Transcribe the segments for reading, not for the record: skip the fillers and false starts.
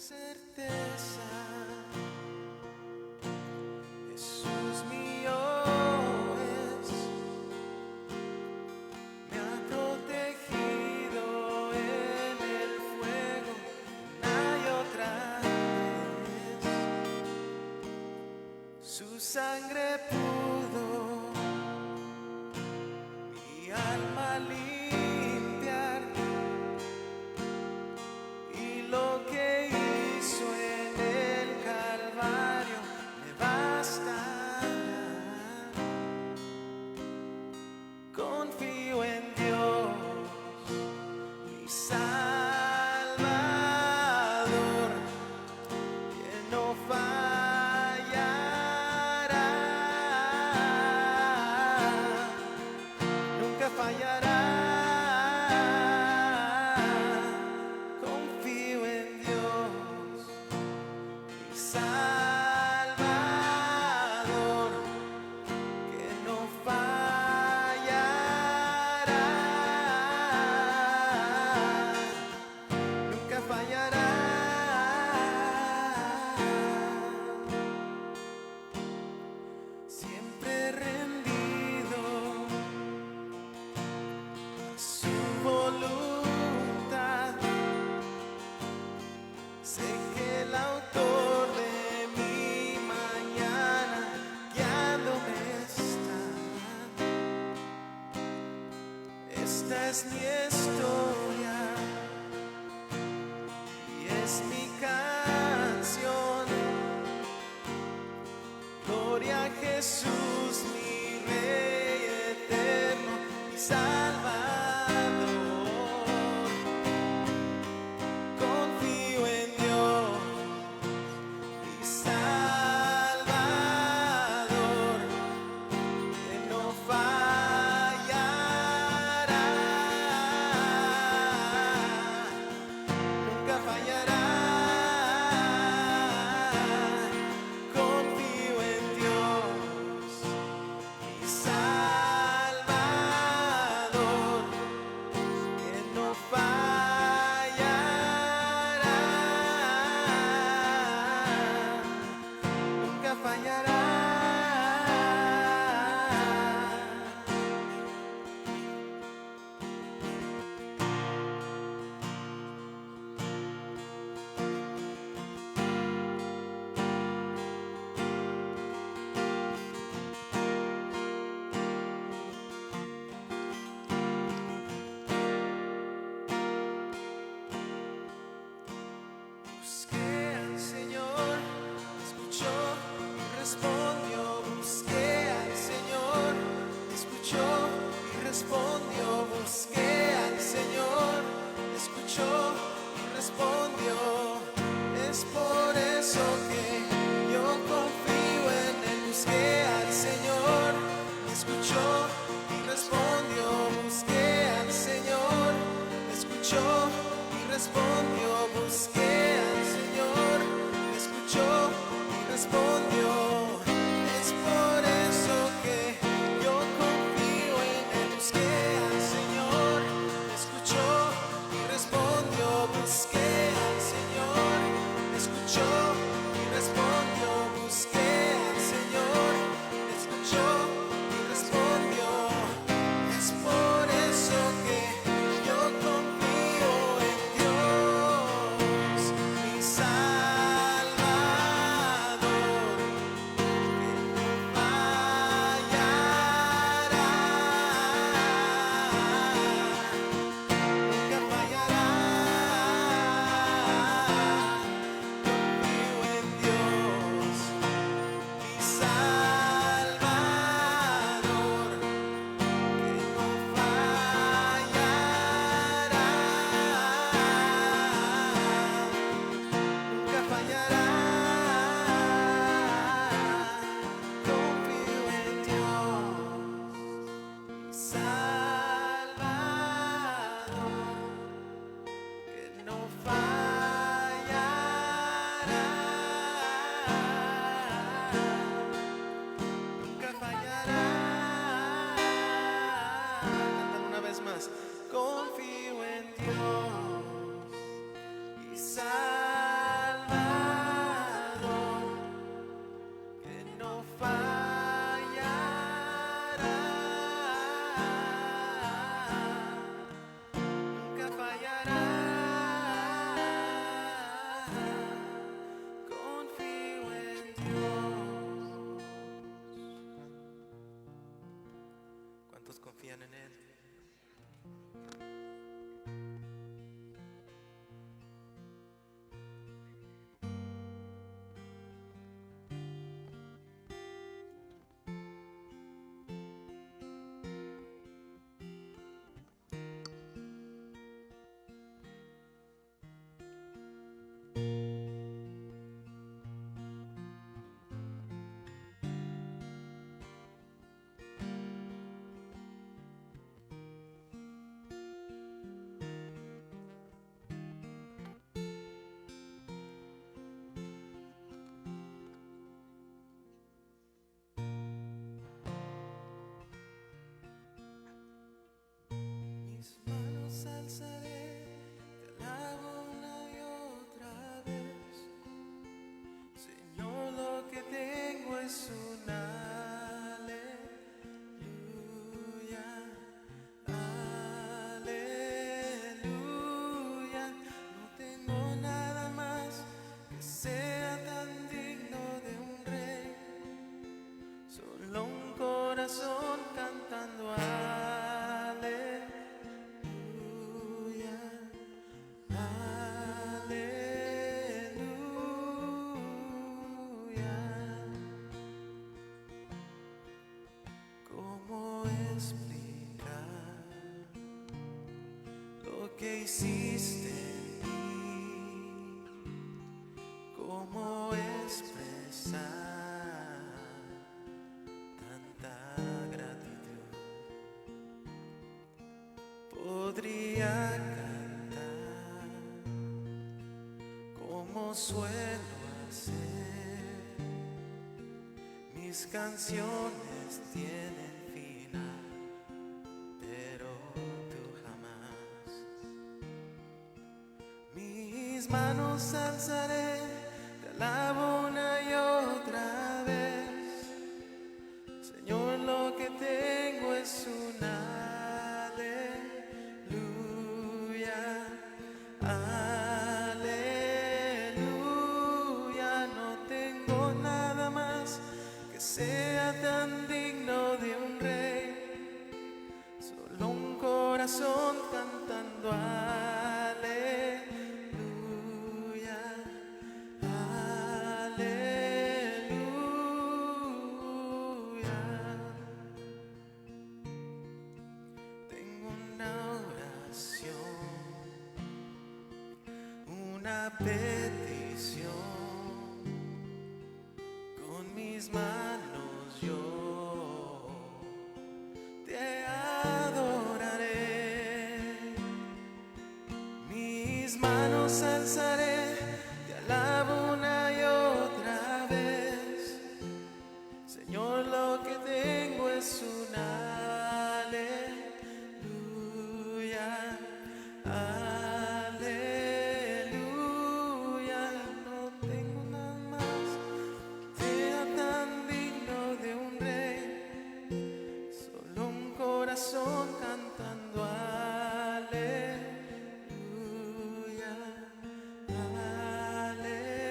certeza, Jesús mío es, me ha protegido en el fuego una y otra vez. Su sangre pudo mi alma limpiar, y lo que hizo en el Calvario me basta. Confío en Dios, mi Salvador, que no fallará, nunca fallará. Confío en Dios, mi Salvador, que no fallará, nunca fallará. Siempre rendido a su voluntad, sé que el autor de mi mañana guiándome está. Esta es mi historia y es mi canción. Gloria a Jesús, mi Rey eterno y Salvador. Confío en Dios, mi Salvador, que no fallará, nunca fallará. Confío en Dios, confían en Él. Mis manos alzaré, te alabo una y otra vez. Señor, lo que tengo es un aleluya, aleluya. No tengo nada más que sea tan digno de un rey, solo un corazón cantando aleluya, aleluya. ¿Cómo explicar lo que hiciste en mí? ¿Cómo expresar tanta gratitud? Podría cantar como suelo hacer. Mis canciones tienen final, pero tú jamás. Mis manos alzaré, te alabo una y otra vez. Señor, lo que tengo es un aleluya, aleluya. No tengo nada más que sea tan digno de un rey, solo un corazón cantando aleluya, aleluya. Tengo una oración, una petición, con mis manos yo te adoraré. Mis manos alzaré, te alabo una y otra vez. Señor, lo que tengo es un aleluya, aleluya. No tengo nada más sea tan digno de un rey, solo un corazón cantando aleluya, aleluya.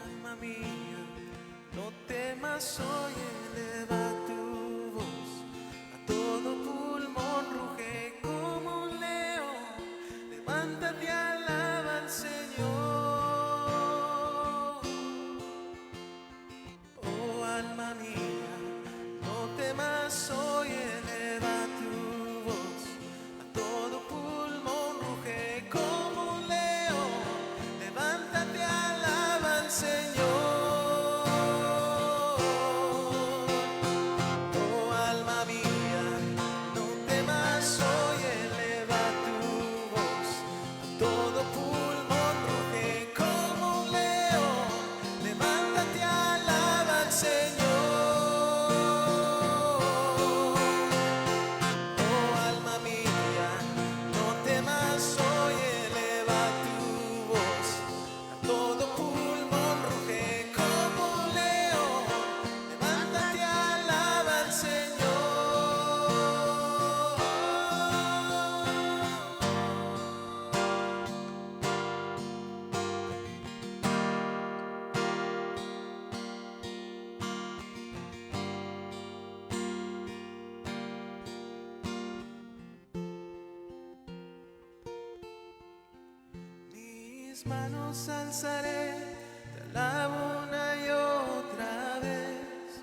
Alma mía, no temas, oye, eleva tu voz, a todo pulmón ruge como un león, levántate, alaba al Señor. Oh, alma mía, no temas, oye, eleva tu voz, a todo pulmón ruge como un león, levántate, alaba al Señor. mis manos alzaré, te alabo una y otra vez.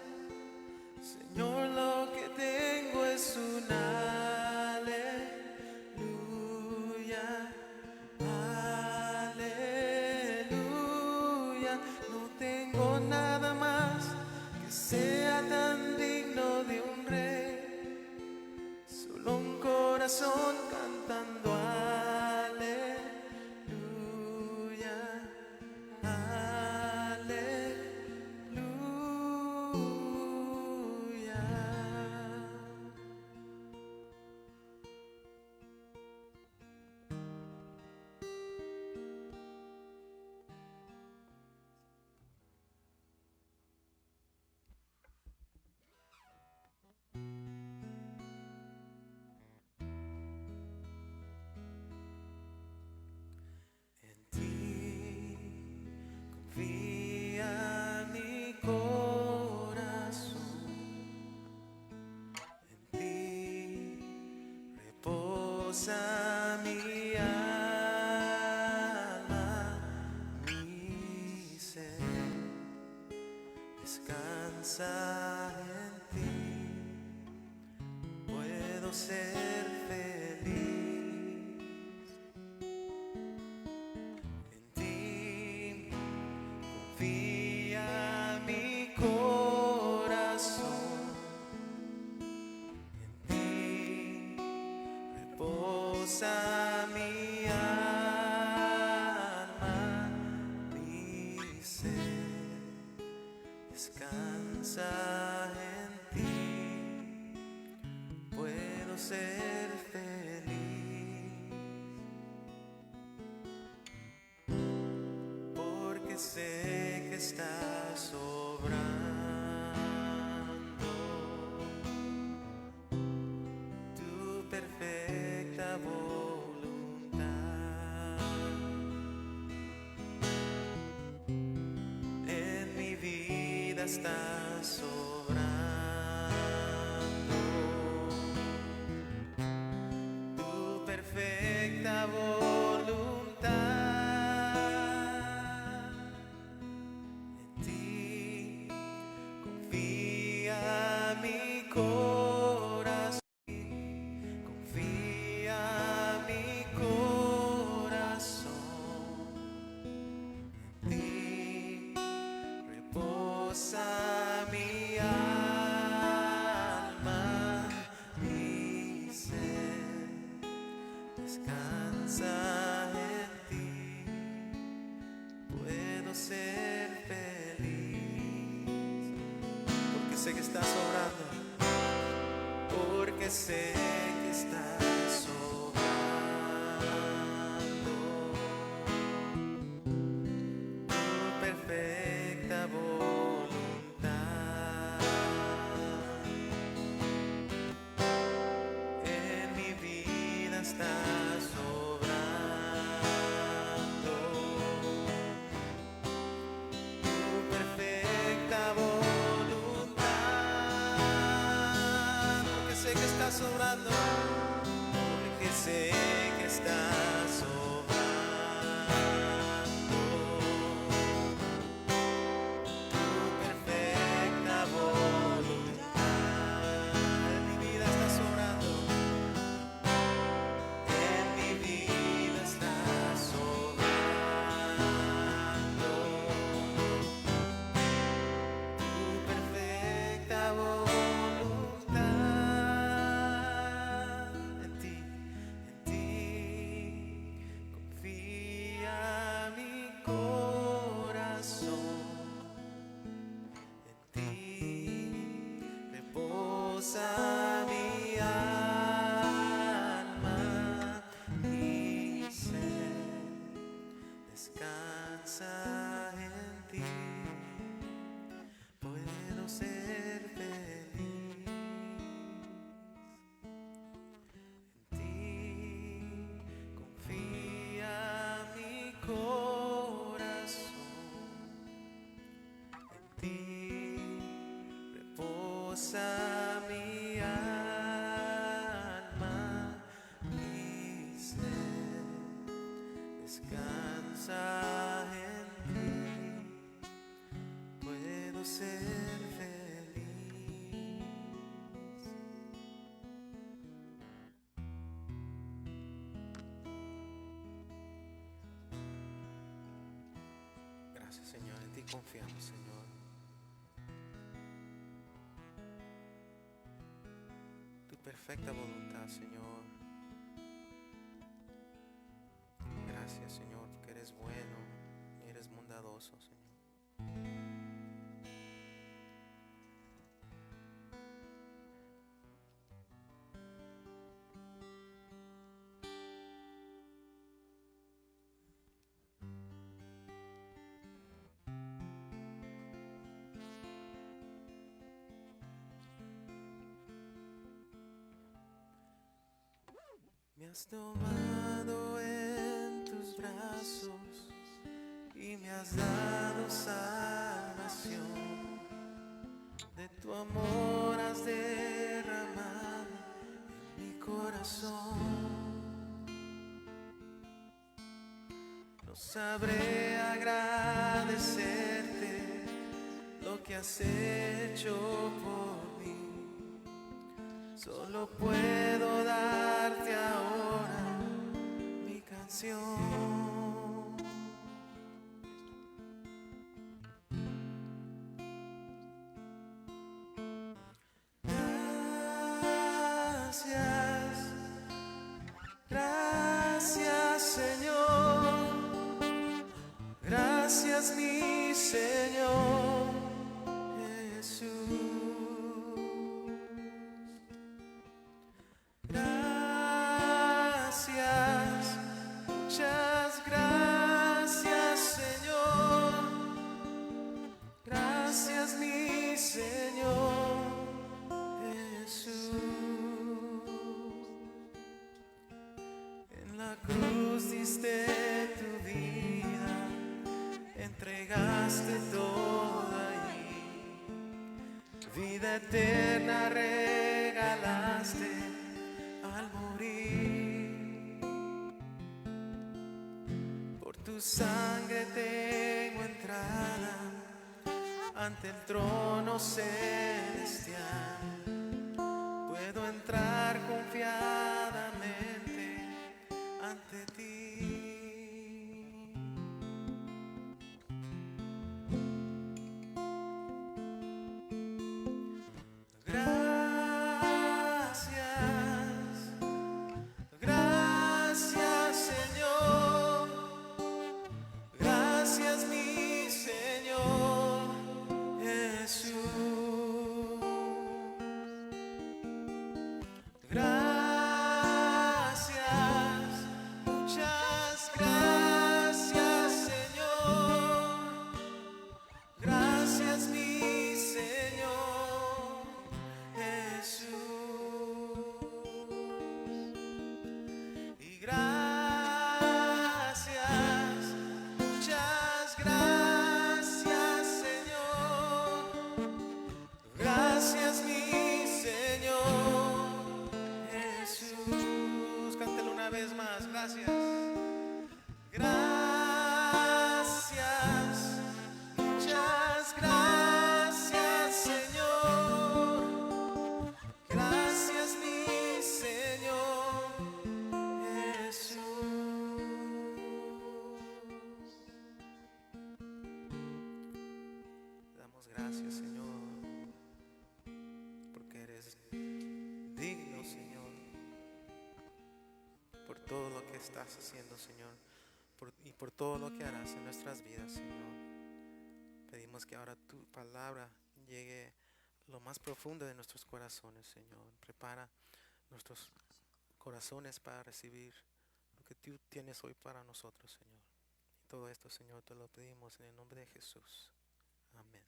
Señor, lo que tengo es un aleluya, aleluya. No tengo nada más que sea tan digno de un rey, solo un corazón cantando aleluya, aleluya. En ti confía mi corazón, en ti reposa mi alma, mi ser descansa en ti. Puedo ser feliz. En ti confía mi corazón, en ti reposa mi alma, mi ser descansa en ti. Puedo ser feliz, porque sé que estás obrando tu perfecta voluntad. En mi vida estás obrando tu perfecta voluntad. En ti confía mi corazón, confía mi corazón. En ti reposa mi alma, mi ser descansa en ti. Puedo ser feliz, porque sé que estás obrando, porque sé que estás obrando tu perfecta voluntad. En mi vida estás obrando tu perfecta voluntad, porque sé que estás obrando, porque sé que estás obrando tu perfecta voluntad. En mi vida estás obrando, en mi vida estás obrando tu perfecta voluntad. En ti confiamos, Señor. Tu perfecta voluntad, Señor. Gracias, Señor, porque eres bueno y eres bondadoso, Señor. Me has tomado en tus brazos y me has dado salvación. De tu amor has derramado en mi corazón. No sabré agradecerte lo que has hecho por mí. Solo puedo darte ahora mi canción. Gracias, gracias, Señor. Gracias, mi Señor Jesús. Gracias, muchas gracias, Señor. Gracias, mi Señor Jesús. En la cruz diste tu vida, entregaste todo ahí. Vida eterna regalaste al morir. Por tu sangre tengo entrada ante el trono celestial. Puedo entrar confiadamente ante ti. Gracias, Señor. Gracias, mi Señor Jesús. Gracias, muchas gracias, Señor. Gracias, mi Señor Jesús. Y gracias, muchas gracias, Señor. Gracias, mi Señor Jesús. Cántelo una vez más. Gracias. Gracias, muchas gracias, Señor. Gracias, mi Señor Jesús. Damos gracias, Señor, porque eres digno, Señor, por todo lo que estás haciendo, Señor, y por todo lo que harás en nuestras vidas, Señor. Pedimos que ahora tu palabra llegue a lo más profundo de nuestros corazones, Señor. Prepara nuestros corazones para recibir lo que tú tienes hoy para nosotros, Señor. Y todo esto, Señor, te lo pedimos en el nombre de Jesús. Amén.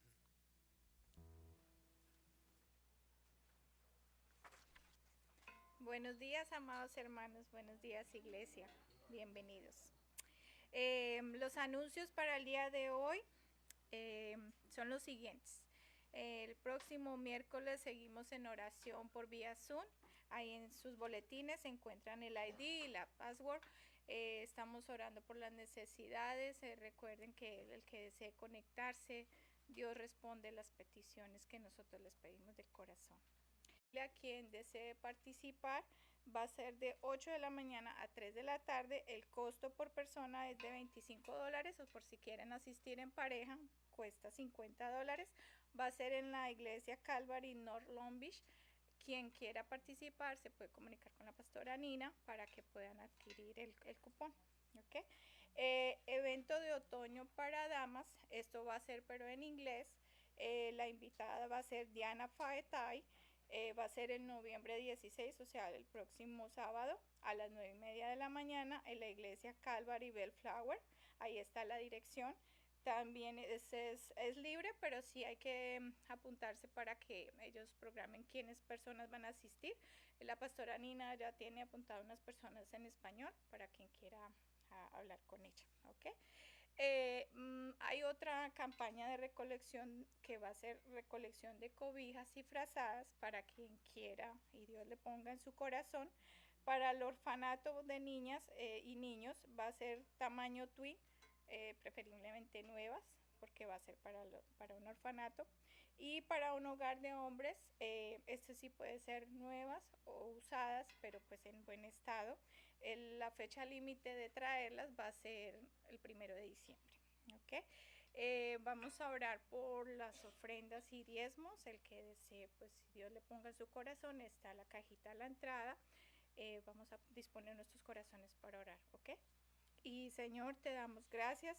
Buenos días, amados hermanos. Buenos días, iglesia. Bienvenidos. Los anuncios para el día de hoy son los siguientes. El próximo miércoles seguimos en oración por vía Zoom. Ahí en sus boletines se encuentran el ID y la password. Estamos orando por las necesidades. Recuerden que el que desee conectarse, Dios responde las peticiones que nosotros les pedimos del corazón. A quien desee participar va a ser de 8 de la mañana a 3 de la tarde. El costo por persona es de $25 o por si quieren asistir en pareja cuesta $50. Va a ser en la iglesia Calvary North Long Beach. Quien quiera participar se puede comunicar con la pastora Nina para que puedan adquirir el cupón. ¿Okay? Evento de otoño para damas, esto va a ser pero en inglés. La invitada va a ser Diana Faetai. Va a ser en noviembre 16, o sea, el próximo sábado a las 9:30 de la mañana en la iglesia Calvary Bellflower. Ahí está la dirección. También es libre, pero sí hay que apuntarse para que ellos programen quiénes personas van a asistir. La pastora Nina ya tiene apuntado unas personas en español para quien quiera hablar con ella. ¿Okay? Hay otra campaña de recolección que va a ser recolección de cobijas y frazadas para quien quiera y Dios le ponga en su corazón. Para el orfanato de niñas y niños va a ser tamaño twin, preferiblemente nuevas, porque va a ser para un orfanato. Y para un hogar de hombres, este sí puede ser nuevas o usadas, pero pues en buen estado. La fecha límite de traerlas va a ser el 1 de diciembre. ¿Okay? Vamos a orar por las ofrendas y diezmos. El que desee, pues si Dios le ponga en su corazón, está la cajita a la entrada. Vamos a disponer nuestros corazones para orar. ¿Okay? Y Señor, te damos gracias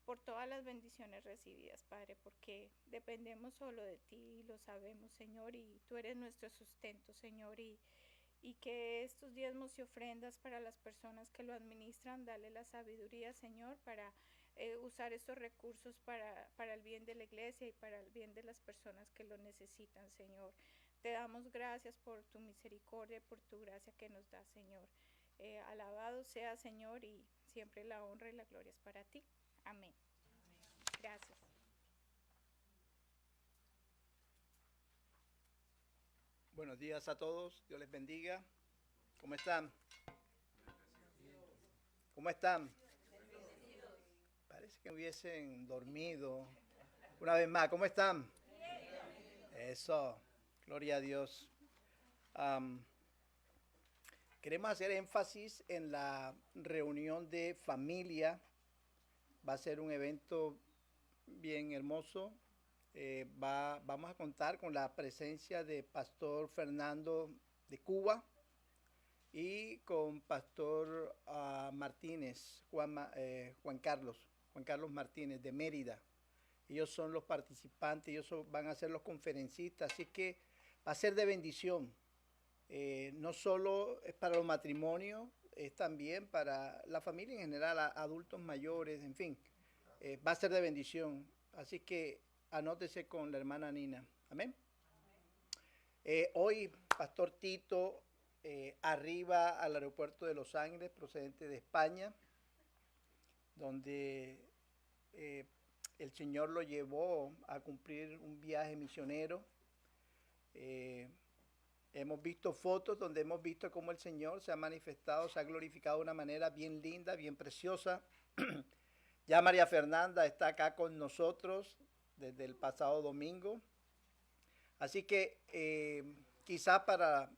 por todas las bendiciones recibidas, Padre, porque dependemos solo de ti y lo sabemos, Señor, y tú eres nuestro sustento, Señor, y que estos diezmos y ofrendas para las personas que lo administran, dale la sabiduría, Señor, para usar estos recursos para el bien de la iglesia y para el bien de las personas que lo necesitan, Señor. Te damos gracias por tu misericordia, por tu gracia que nos da, Señor. Alabado sea, Señor, y siempre la honra y la gloria es para ti. Amén. Gracias. Buenos días a todos, Dios les bendiga. ¿Cómo están? ¿Cómo están? Parece que hubiesen dormido. Una vez más, ¿cómo están? Eso, gloria a Dios. Queremos hacer énfasis en la reunión de familia. Va a ser un evento bien hermoso. Vamos a contar con la presencia de Pastor Fernando de Cuba y con Pastor Martínez, Juan Carlos Martínez de Mérida. Ellos son los participantes, van a ser los conferencistas, así que va a ser de bendición. No solo es para los matrimonios, es también para la familia en general, adultos mayores, en fin, va a ser de bendición. Así que anótese con la hermana Nina. Amén. Hoy, Pastor Tito arriba al aeropuerto de Los Ángeles, procedente de España, donde el Señor lo llevó a cumplir un viaje misionero. Hemos visto fotos donde hemos visto cómo el Señor se ha manifestado, se ha glorificado de una manera bien linda, bien preciosa. Ya María Fernanda está acá con nosotros desde el pasado domingo. Así que quizá para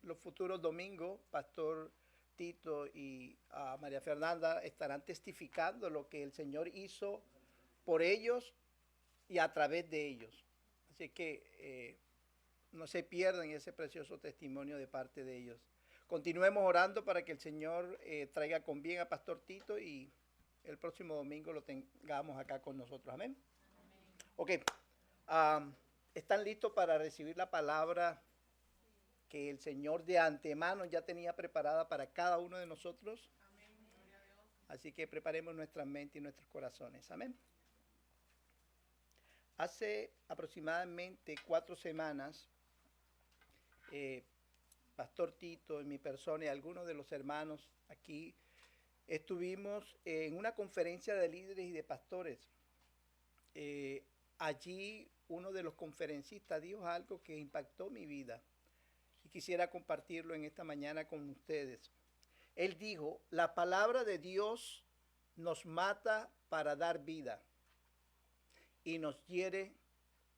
los futuros domingos, Pastor Tito y María Fernanda estarán testificando lo que el Señor hizo por ellos y a través de ellos. Así que no se pierdan ese precioso testimonio de parte de ellos. Continuemos orando para que el Señor traiga con bien a Pastor Tito y el próximo domingo lo tengamos acá con nosotros. Amén. Ok. ¿Están listos para recibir la palabra que el Señor de antemano ya tenía preparada para cada uno de nosotros? Amén. Así que preparemos nuestra mente y nuestros corazones. Amén. Hace aproximadamente 4 semanas, Pastor Tito, en mi persona y algunos de los hermanos aquí, estuvimos en una conferencia de líderes y de pastores. Allí uno de los conferencistas dijo algo que impactó mi vida y quisiera compartirlo en esta mañana con ustedes. Él dijo, la palabra de Dios nos mata para dar vida y nos hiere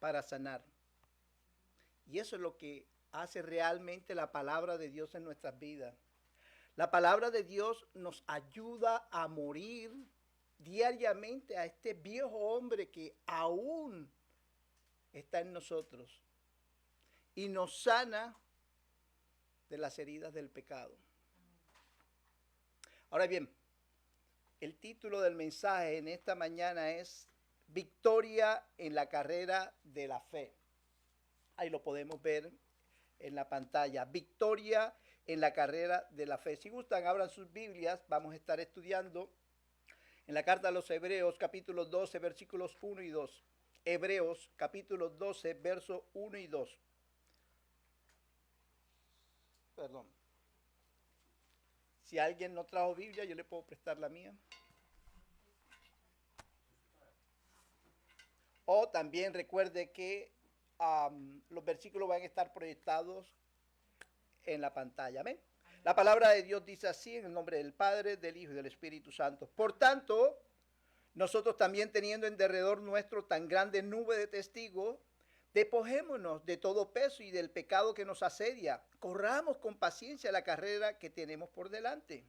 para sanar. Y eso es lo que hace realmente la palabra de Dios en nuestras vidas. La palabra de Dios nos ayuda a morir diariamente a este viejo hombre que aún está en nosotros y nos sana de las heridas del pecado. Ahora bien, el título del mensaje en esta mañana es Victoria en la carrera de la fe. Ahí lo podemos ver en la pantalla. Victoria en la carrera de la fe. Si gustan, abran sus Biblias. Vamos a estar estudiando en la carta a los Hebreos, capítulo 12, versículos 1 y 2. Hebreos, capítulo 12, versos 1 y 2. Perdón. Si alguien no trajo Biblia, yo le puedo prestar la mía. O también recuerde que los versículos van a estar proyectados en la pantalla. ¿Amén? La palabra de Dios dice así, en el nombre del Padre, del Hijo y del Espíritu Santo. Por tanto, nosotros también teniendo en derredor nuestro tan grande nube de testigos, despojémonos de todo peso y del pecado que nos asedia. Corramos con paciencia la carrera que tenemos por delante.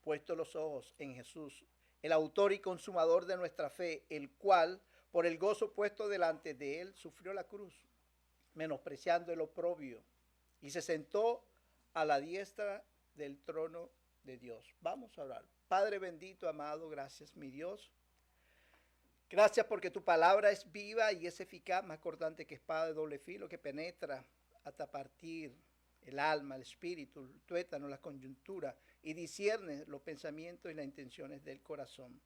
Puestos los ojos en Jesús, el autor y consumador de nuestra fe, el cual, por el gozo puesto delante de él, sufrió la cruz, menospreciando el oprobio, y se sentó a la diestra del trono de Dios. Vamos a orar. Padre bendito, amado, gracias, mi Dios. Gracias porque tu palabra es viva y es eficaz, más cortante que espada de doble filo, que penetra hasta partir el alma, el espíritu, el tuétano, la coyuntura, y discierne los pensamientos y las intenciones del corazón.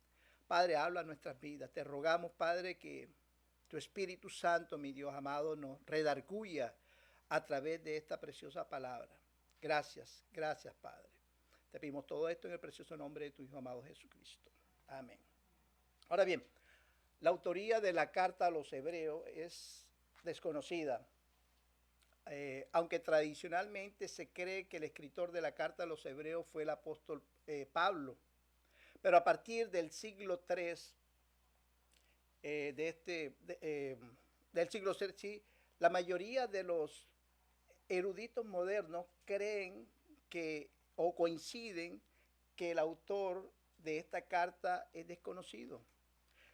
Padre, habla nuestras vidas. Te rogamos, Padre, que tu Espíritu Santo, mi Dios amado, nos redarguya a través de esta preciosa palabra. Gracias, gracias, Padre. Te pedimos todo esto en el precioso nombre de tu Hijo amado Jesucristo. Amén. Ahora bien, la autoría de la carta a los Hebreos es desconocida, aunque tradicionalmente se cree que el escritor de la carta a los Hebreos fue el apóstol Pablo. Pero a partir del siglo III, del siglo III, sí, la mayoría de los eruditos modernos creen que, o coinciden, que el autor de esta carta es desconocido.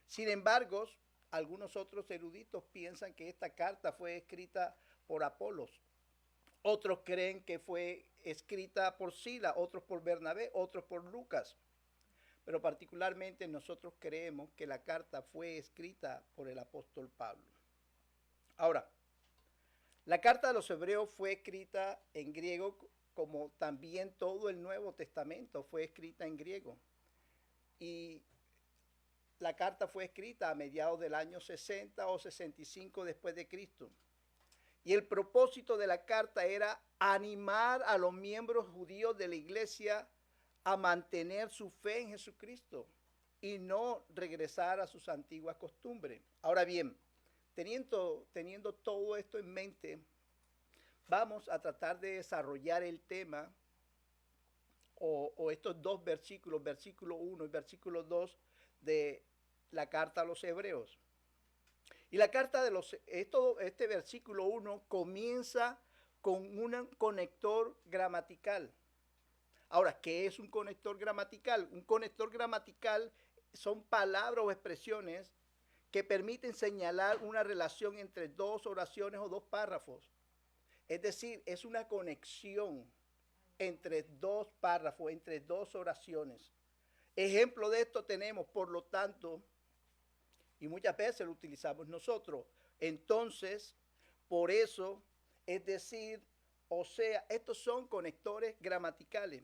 Sin embargo, algunos otros eruditos piensan que esta carta fue escrita por Apolos. Otros creen que fue escrita por Sila, otros por Bernabé, otros por Lucas. Pero particularmente nosotros creemos que la carta fue escrita por el apóstol Pablo. Ahora, la carta de los Hebreos fue escrita en griego, como también todo el Nuevo Testamento fue escrita en griego. Y la carta fue escrita a mediados del año 60 o 65 después de Cristo. Y el propósito de la carta era animar a los miembros judíos de la iglesia a mantener su fe en Jesucristo y no regresar a sus antiguas costumbres. Ahora bien, teniendo todo esto en mente, vamos a tratar de desarrollar el tema o estos dos versículos, versículo 1 y versículo 2 de la carta a los Hebreos. Y la carta de este versículo 1 comienza con un conector gramatical. Ahora, ¿qué es un conector gramatical? Un conector gramatical son palabras o expresiones que permiten señalar una relación entre dos oraciones o dos párrafos. Es decir, es una conexión entre dos párrafos, entre dos oraciones. Ejemplo de esto tenemos, por lo tanto, y muchas veces lo utilizamos nosotros. Entonces, por eso, es decir, o sea, estos son conectores gramaticales.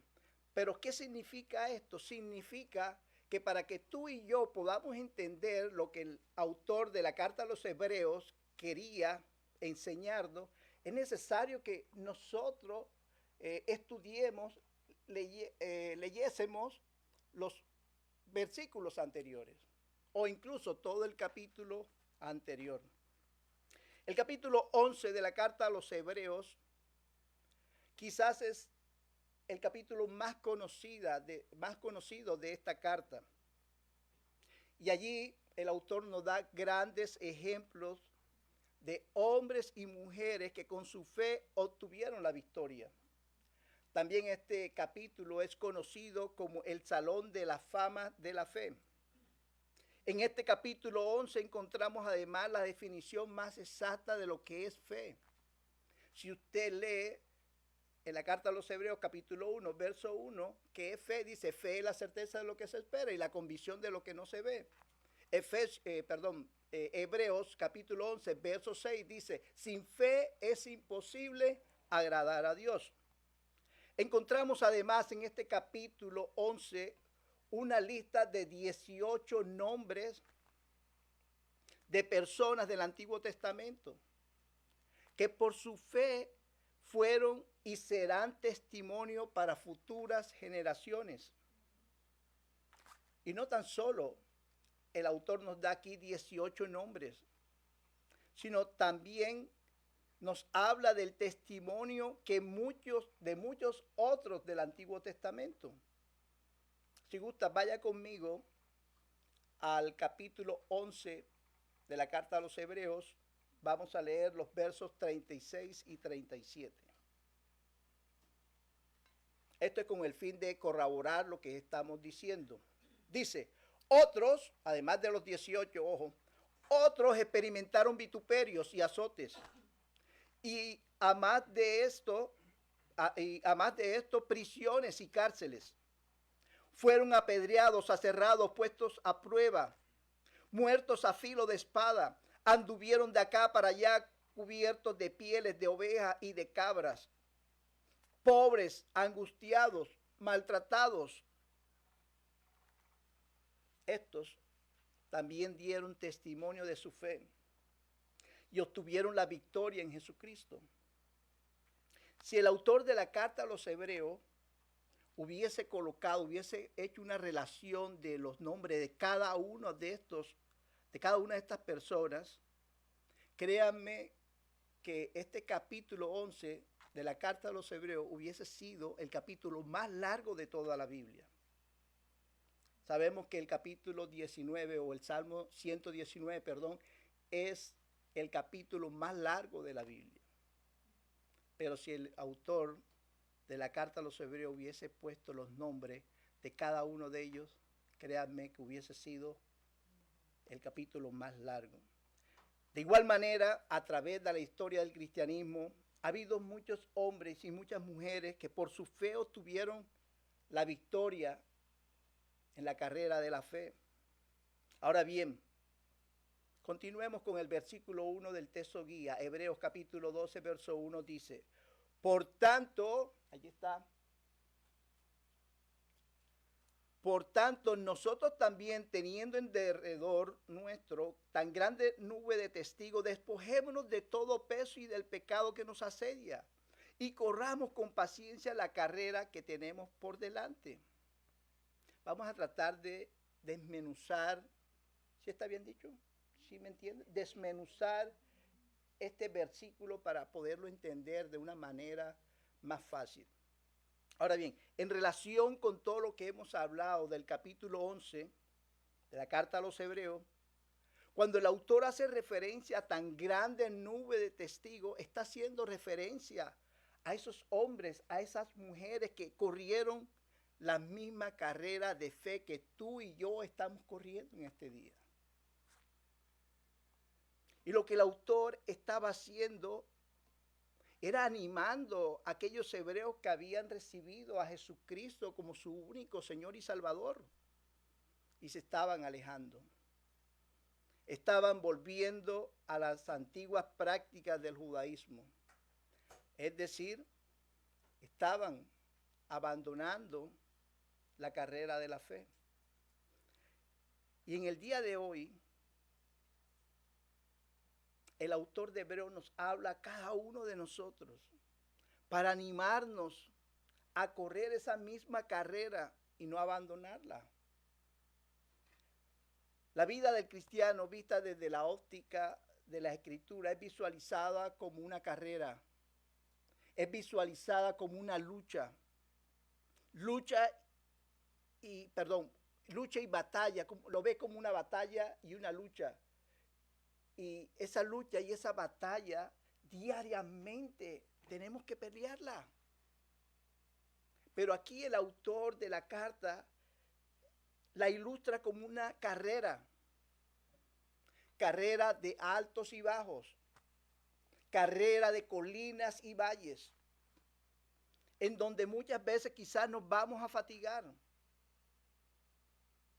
Pero ¿qué significa esto? Significa que para que tú y yo podamos entender lo que el autor de la carta a los Hebreos quería enseñarnos, es necesario que nosotros estudiemos, leyésemos los versículos anteriores o incluso todo el capítulo anterior. El capítulo 11 de la carta a los Hebreos quizás es el capítulo más conocido de esta carta. Y allí el autor nos da grandes ejemplos de hombres y mujeres que con su fe obtuvieron la victoria. También este capítulo es conocido como el Salón de la Fama de la Fe. En este capítulo 11 encontramos además la definición más exacta de lo que es fe. Si usted lee en la carta a los Hebreos capítulo 1, verso 1, que es fe, dice fe es la certeza de lo que se espera y la convicción de lo que no se ve. Hebreos capítulo 11, verso 6 dice, sin fe es imposible agradar a Dios. Encontramos además en este capítulo 11 una lista de 18 nombres de personas del Antiguo Testamento que por su fe fueron y serán testimonio para futuras generaciones. Y no tan solo el autor nos da aquí 18 nombres, sino también nos habla del testimonio de muchos otros del Antiguo Testamento. Si gusta, vaya conmigo al capítulo 11 de la carta a los Hebreos. Vamos a leer los versos 36 y 37. Esto es con el fin de corroborar lo que estamos diciendo. Dice, otros, además de los 18, ojo, otros experimentaron vituperios y azotes. Y a más de esto, prisiones y cárceles. Fueron apedreados, aserrados, puestos a prueba, muertos a filo de espada. Anduvieron de acá para allá cubiertos de pieles de ovejas y de cabras. Pobres, angustiados, maltratados. Estos también dieron testimonio de su fe y obtuvieron la victoria en Jesucristo. Si el autor de la carta a los Hebreos hubiese hecho una relación de los nombres de cada una de estas personas, créanme que este capítulo 11 de la carta a los Hebreos hubiese sido el capítulo más largo de toda la Biblia. Sabemos que el capítulo 19 o el Salmo 119, es el capítulo más largo de la Biblia. Pero si el autor de la carta a los Hebreos hubiese puesto los nombres de cada uno de ellos, créanme que hubiese sido el capítulo más largo. De igual manera, a través de la historia del cristianismo, ha habido muchos hombres y muchas mujeres que por su fe obtuvieron la victoria en la carrera de la fe. Ahora bien, continuemos con el versículo 1 del texto guía. Hebreos capítulo 12, verso 1 dice, por tanto, allí está. Por tanto, nosotros también, teniendo en derredor nuestro tan grande nube de testigos, despojémonos de todo peso y del pecado que nos asedia, y corramos con paciencia la carrera que tenemos por delante. Vamos a tratar de desmenuzar, ¿sí está bien dicho? ¿Sí me entiende? Desmenuzar este versículo para poderlo entender de una manera más fácil. Ahora bien, en relación con todo lo que hemos hablado del capítulo 11 de la carta a los Hebreos, cuando el autor hace referencia a tan grande nube de testigos, está haciendo referencia a esos hombres, a esas mujeres que corrieron la misma carrera de fe que tú y yo estamos corriendo en este día. Y lo que el autor estaba haciendo era animando a aquellos hebreos que habían recibido a Jesucristo como su único Señor y Salvador. Y se estaban alejando. Estaban volviendo a las antiguas prácticas del judaísmo. Es decir, estaban abandonando la carrera de la fe. Y en el día de hoy, el autor de Hebreos nos habla a cada uno de nosotros para animarnos a correr esa misma carrera y no abandonarla. La vida del cristiano, vista desde la óptica de la Escritura, es visualizada como una carrera, es visualizada como una lucha. Lucha y batalla, lo ve como una batalla y una lucha. Y esa lucha y esa batalla diariamente tenemos que pelearla. Pero aquí el autor de la carta la ilustra como una carrera de altos y bajos, carrera de colinas y valles, en donde muchas veces quizás nos vamos a fatigar,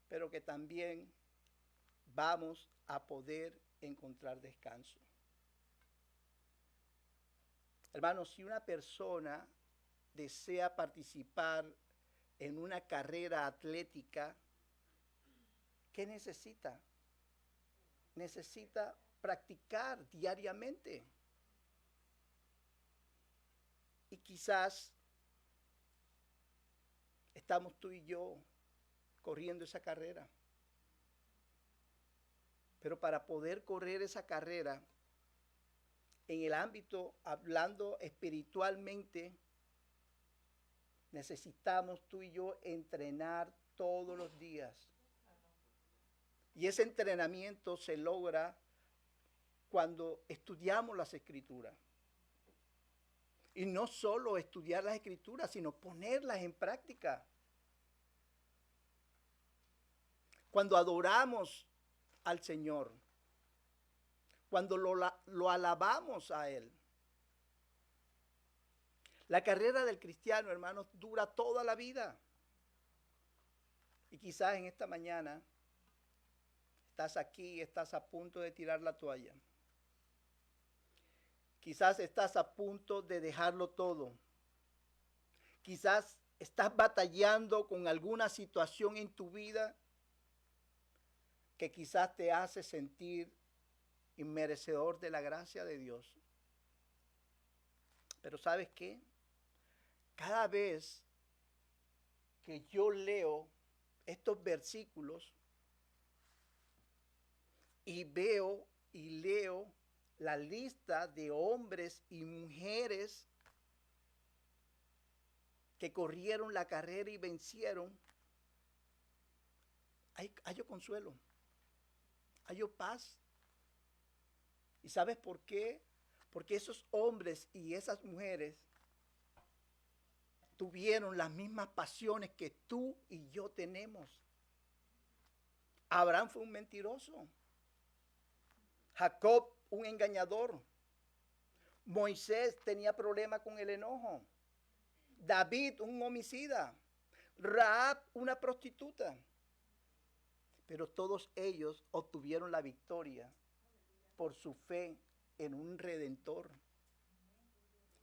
pero que también vamos a poder encontrar descanso. Hermanos, si una persona desea participar en una carrera atlética, ¿qué necesita? Necesita practicar diariamente. Y quizás estamos tú y yo corriendo esa carrera. Pero para poder correr esa carrera, en el ámbito, hablando espiritualmente, necesitamos tú y yo entrenar todos los días. Y ese entrenamiento se logra cuando estudiamos las Escrituras. Y no solo estudiar las Escrituras, sino ponerlas en práctica. Cuando adoramos al Señor, cuando lo alabamos a Él. La carrera del cristiano, hermanos, dura toda la vida. Y quizás en esta mañana estás aquí, estás a punto de tirar la toalla. Quizás estás a punto de dejarlo todo. Quizás estás batallando con alguna situación en tu vida que quizás te hace sentir inmerecedor de la gracia de Dios. Pero ¿sabes qué? Cada vez que yo leo estos versículos y veo y leo la lista de hombres y mujeres que corrieron la carrera y vencieron, hallo consuelo, hallo paz. ¿Y sabes por qué? Porque esos hombres y esas mujeres tuvieron las mismas pasiones que tú y yo tenemos. Abraham fue un mentiroso. Jacob, un engañador. Moisés tenía problemas con el enojo. David, un homicida. Rahab, una prostituta. Pero todos ellos obtuvieron la victoria por su fe en un redentor.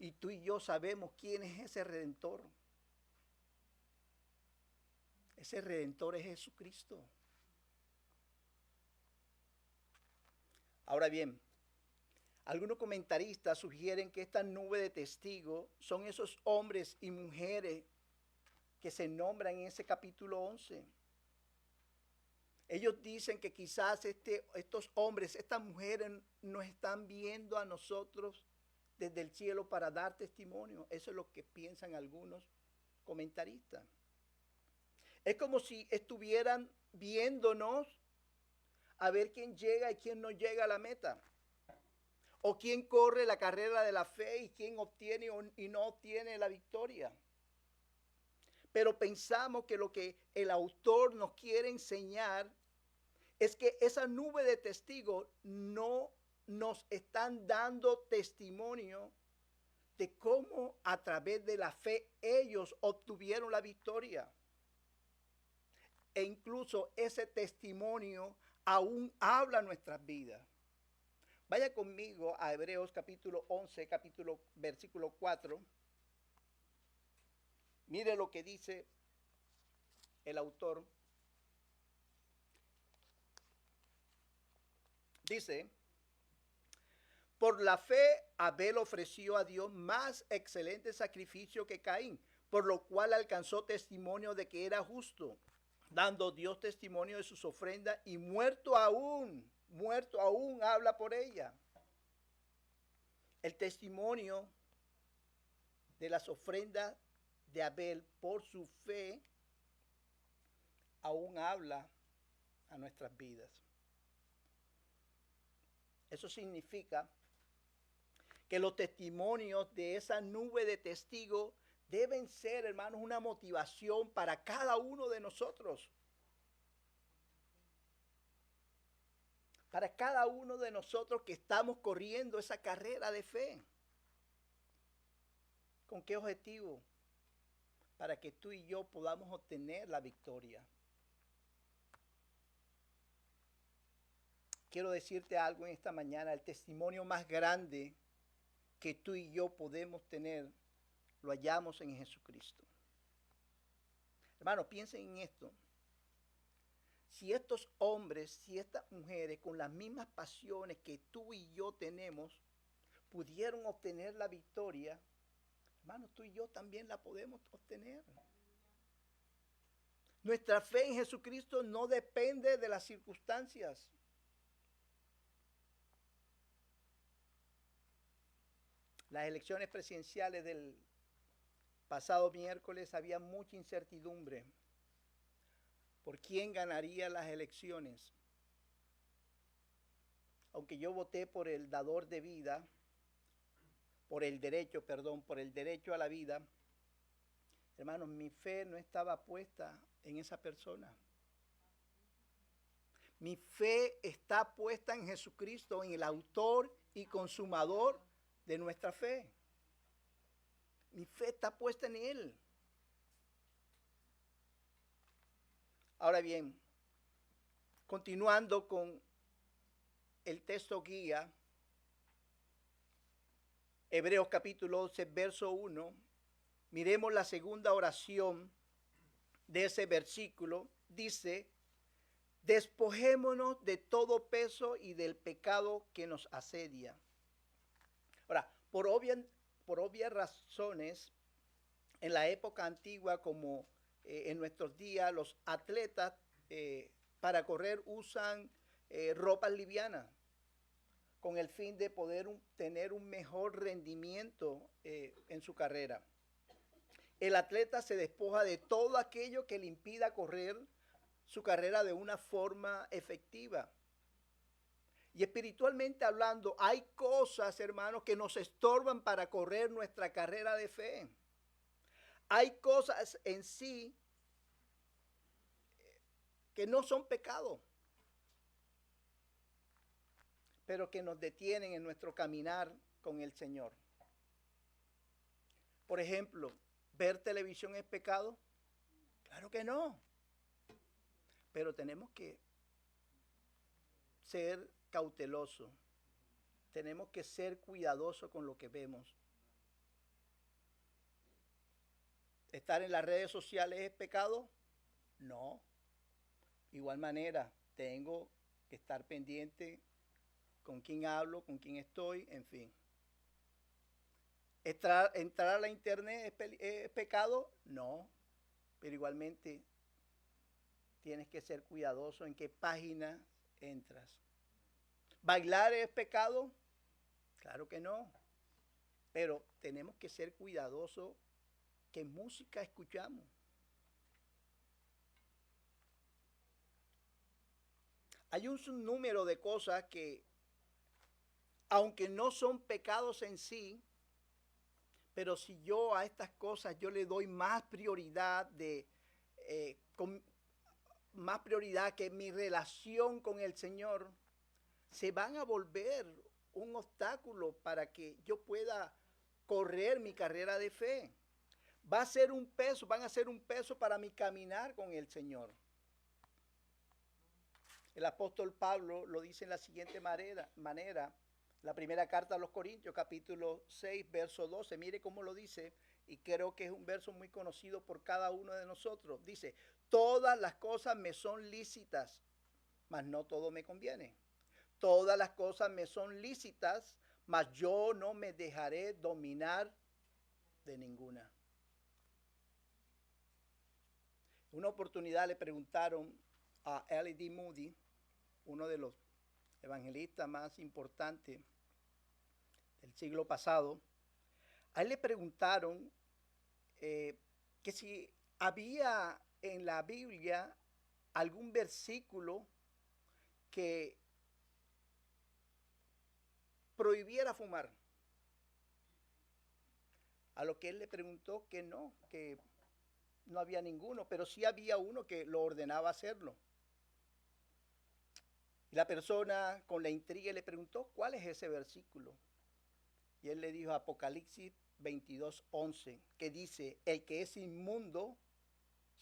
Y tú y yo sabemos quién es ese redentor. Ese redentor es Jesucristo. Ahora bien, algunos comentaristas sugieren que esta nube de testigos son esos hombres y mujeres que se nombran en ese capítulo 11. Ellos dicen que quizás estos hombres, estas mujeres nos están viendo a nosotros desde el cielo para dar testimonio. Eso es lo que piensan algunos comentaristas. Es como si estuvieran viéndonos a ver quién llega y quién no llega a la meta. O quién corre la carrera de la fe y quién obtiene y no obtiene la victoria. Pero pensamos que lo que el autor nos quiere enseñar es que esa nube de testigos no nos están dando testimonio de cómo a través de la fe ellos obtuvieron la victoria. E incluso ese testimonio aún habla nuestras vidas. Vaya conmigo a Hebreos capítulo 11, versículo 4. Mire lo que dice el autor. Dice, por la fe Abel ofreció a Dios más excelente sacrificio que Caín, por lo cual alcanzó testimonio de que era justo, dando Dios testimonio de sus ofrendas, y muerto aún habla por ella. El testimonio de las ofrendas de Abel por su fe aún habla a nuestras vidas. Eso significa que los testimonios de esa nube de testigos deben ser, hermanos, una motivación para cada uno de nosotros. Para cada uno de nosotros que estamos corriendo esa carrera de fe. ¿Con qué objetivo? Para que tú y yo podamos obtener la victoria. Quiero decirte algo en esta mañana. El testimonio más grande que tú y yo podemos tener, lo hallamos en Jesucristo. Hermano, piensen en esto. Si estos hombres, si estas mujeres con las mismas pasiones que tú y yo tenemos, pudieron obtener la victoria, hermano, tú y yo también la podemos obtener. Nuestra fe en Jesucristo no depende de las circunstancias. Las elecciones presidenciales del pasado miércoles había mucha incertidumbre por quién ganaría las elecciones. Aunque yo voté por el dador de vida, por el derecho a la vida, hermanos, mi fe no estaba puesta en esa persona. Mi fe está puesta en Jesucristo, en el autor y consumador de nuestra fe. Mi fe está puesta en Él. Ahora bien, continuando con el texto guía, Hebreos capítulo 11, verso 1, miremos la segunda oración de ese versículo. Dice, despojémonos de todo peso y del pecado que nos asedia. Ahora, por obvias razones, en la época antigua como en nuestros días, los atletas para correr usan ropas livianas con el fin de poder tener un mejor rendimiento en su carrera. El atleta se despoja de todo aquello que le impida correr su carrera de una forma efectiva. Y espiritualmente hablando, hay cosas, hermanos, que nos estorban para correr nuestra carrera de fe. Hay cosas en sí que no son pecado, pero que nos detienen en nuestro caminar con el Señor. Por ejemplo, ¿ver televisión es pecado? Claro que no. Pero tenemos que ser cautelosos. Tenemos que ser cuidadosos con lo que vemos. ¿Estar en las redes sociales es pecado? No. Igual manera, tengo que estar pendiente con quién hablo, con quién estoy, en fin. ¿Entrar a la internet es pecado? No. Pero igualmente tienes que ser cuidadoso en qué página entras. ¿Bailar es pecado? Claro que no. Pero tenemos que ser cuidadosos qué música escuchamos. Hay un sinnúmero de cosas que, aunque no son pecados en sí, pero si yo a estas cosas yo le doy más prioridad más prioridad que mi relación con el Señor, se van a volver un obstáculo para que yo pueda correr mi carrera de fe. Van a ser un peso para mi caminar con el Señor. El apóstol Pablo lo dice en la siguiente manera, la primera carta a los Corintios, capítulo 6, verso 12. Mire cómo lo dice, y creo que es un verso muy conocido por cada uno de nosotros. Dice, todas las cosas me son lícitas, mas no todo me conviene. Todas las cosas me son lícitas, mas yo no me dejaré dominar de ninguna. Una oportunidad le preguntaron a L.D. Moody, uno de los evangelistas más importantes del siglo pasado. A él le preguntaron que si había en la Biblia algún versículo que prohibiera fumar. A lo que él le preguntó que no había ninguno, pero sí había uno que lo ordenaba hacerlo. Y la persona con la intriga le preguntó, ¿cuál es ese versículo? Y él le dijo, Apocalipsis 22:11, que dice, el que es inmundo,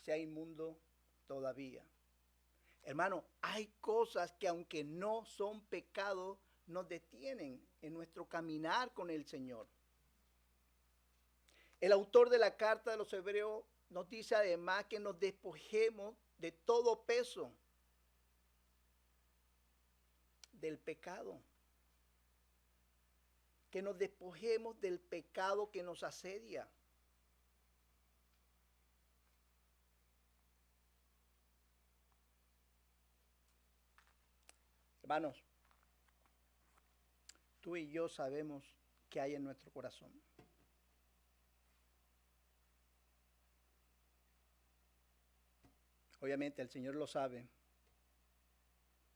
sea inmundo todavía. Hermano, hay cosas que aunque no son pecado, nos detienen en nuestro caminar con el Señor. El autor de la carta de los Hebreos nos dice además que nos despojemos de todo peso del pecado. Que nos despojemos del pecado que nos asedia. Hermanos, tú y yo sabemos qué hay en nuestro corazón. Obviamente el Señor lo sabe,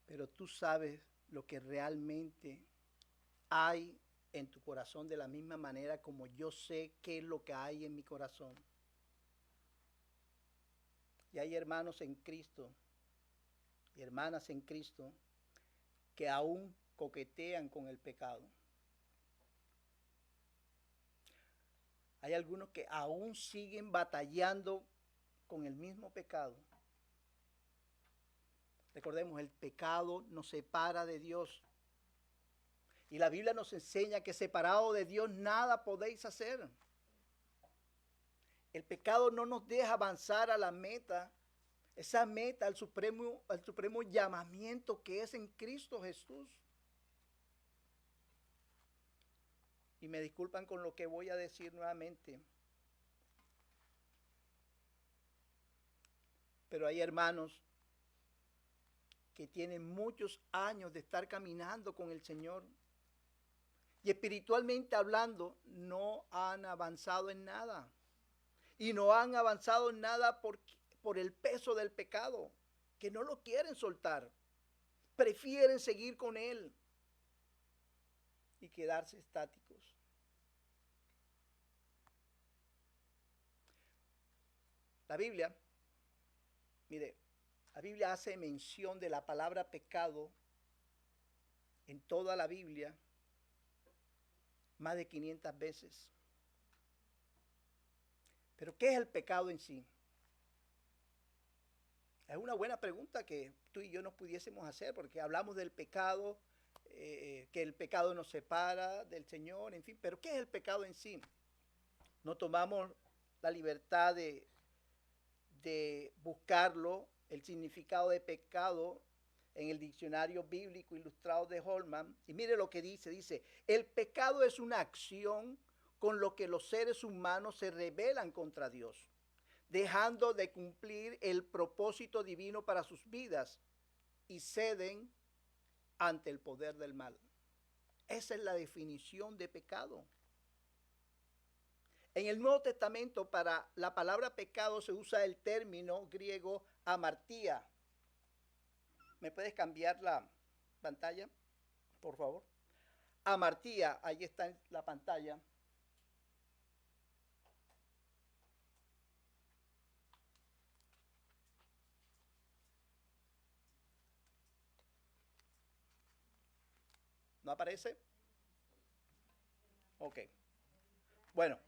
pero tú sabes lo que realmente hay en tu corazón de la misma manera como yo sé qué es lo que hay en mi corazón. Y hay hermanos en Cristo y hermanas en Cristo que aún coquetean con el pecado. Hay algunos que aún siguen batallando con el mismo pecado. Recordemos, el pecado nos separa de Dios. Y la Biblia nos enseña que separado de Dios nada podéis hacer. El pecado no nos deja avanzar a la meta, esa meta, al supremo llamamiento que es en Cristo Jesús. Y me disculpan con lo que voy a decir nuevamente, pero hay hermanos que tienen muchos años de estar caminando con el Señor y espiritualmente hablando no han avanzado en nada. Y no han avanzado en nada por el peso del pecado, que no lo quieren soltar. Prefieren seguir con él y quedarse estáticos. La Biblia, mire, la Biblia hace mención de la palabra pecado en toda la Biblia más de 500 veces. Pero ¿qué es el pecado en sí? Es una buena pregunta que tú y yo nos pudiésemos hacer, porque hablamos del pecado, que el pecado nos separa del Señor, en fin, pero ¿qué es el pecado en sí? No tomamos la libertad de buscarlo, el significado de pecado en el diccionario bíblico ilustrado de Holman, y mire lo que dice, el pecado es una acción con lo que los seres humanos se rebelan contra Dios, dejando de cumplir el propósito divino para sus vidas y ceden ante el poder del mal. Esa es la definición de pecado. En el Nuevo Testamento para la palabra pecado se usa el término griego amartía. ¿Me puedes cambiar la pantalla, por favor? Amartía, ahí está en la pantalla. ¿No aparece? Ok. Bueno,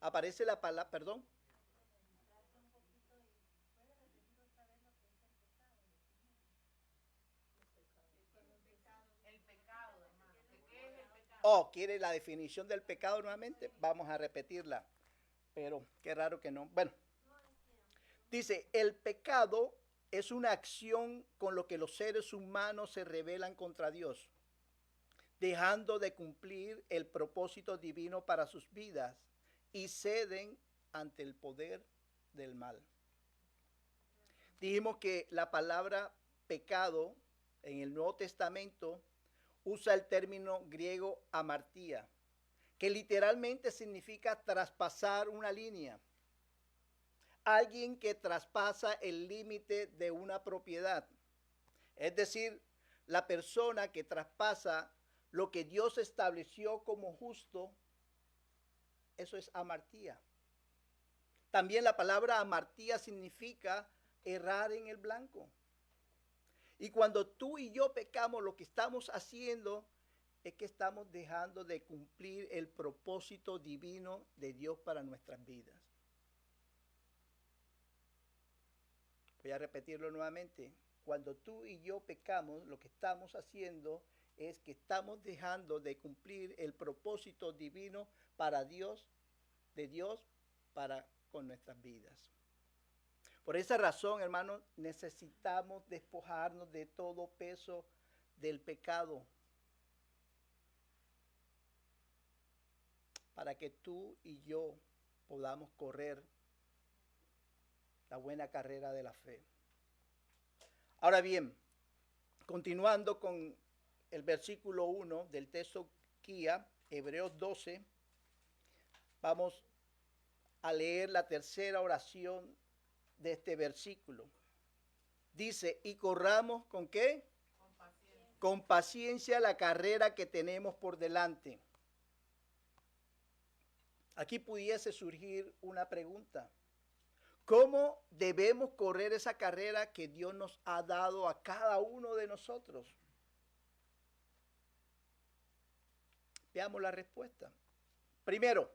aparece la palabra, perdón. Oh, ¿quiere la definición del pecado nuevamente? Vamos a repetirla. Pero qué raro que no. Bueno, dice, el pecado es una acción con lo que los seres humanos se rebelan contra Dios, dejando de cumplir el propósito divino para sus vidas y ceden ante el poder del mal. Dijimos que la palabra pecado en el Nuevo Testamento usa el término griego amartía, que literalmente significa traspasar una línea. Alguien que traspasa el límite de una propiedad. Es decir, la persona que traspasa lo que Dios estableció como justo, eso es amartía. También la palabra amartía significa errar en el blanco. Y cuando tú y yo pecamos, lo que estamos haciendo es que estamos dejando de cumplir el propósito divino de Dios para nuestras vidas. Voy a repetirlo nuevamente. Cuando tú y yo pecamos, lo que estamos haciendo es que estamos dejando de cumplir el propósito divino para Dios, de Dios para con nuestras vidas. Por esa razón, hermanos, necesitamos despojarnos de todo peso del pecado para que tú y yo podamos correr la buena carrera de la fe. Ahora bien, continuando con el versículo 1 del texto guía, Hebreos 12, vamos a leer la tercera oración de este versículo. Dice, y corramos ¿con qué? Con paciencia la carrera que tenemos por delante. Aquí pudiese surgir una pregunta. ¿Cómo debemos correr esa carrera que Dios nos ha dado a cada uno de nosotros? Veamos la respuesta. Primero,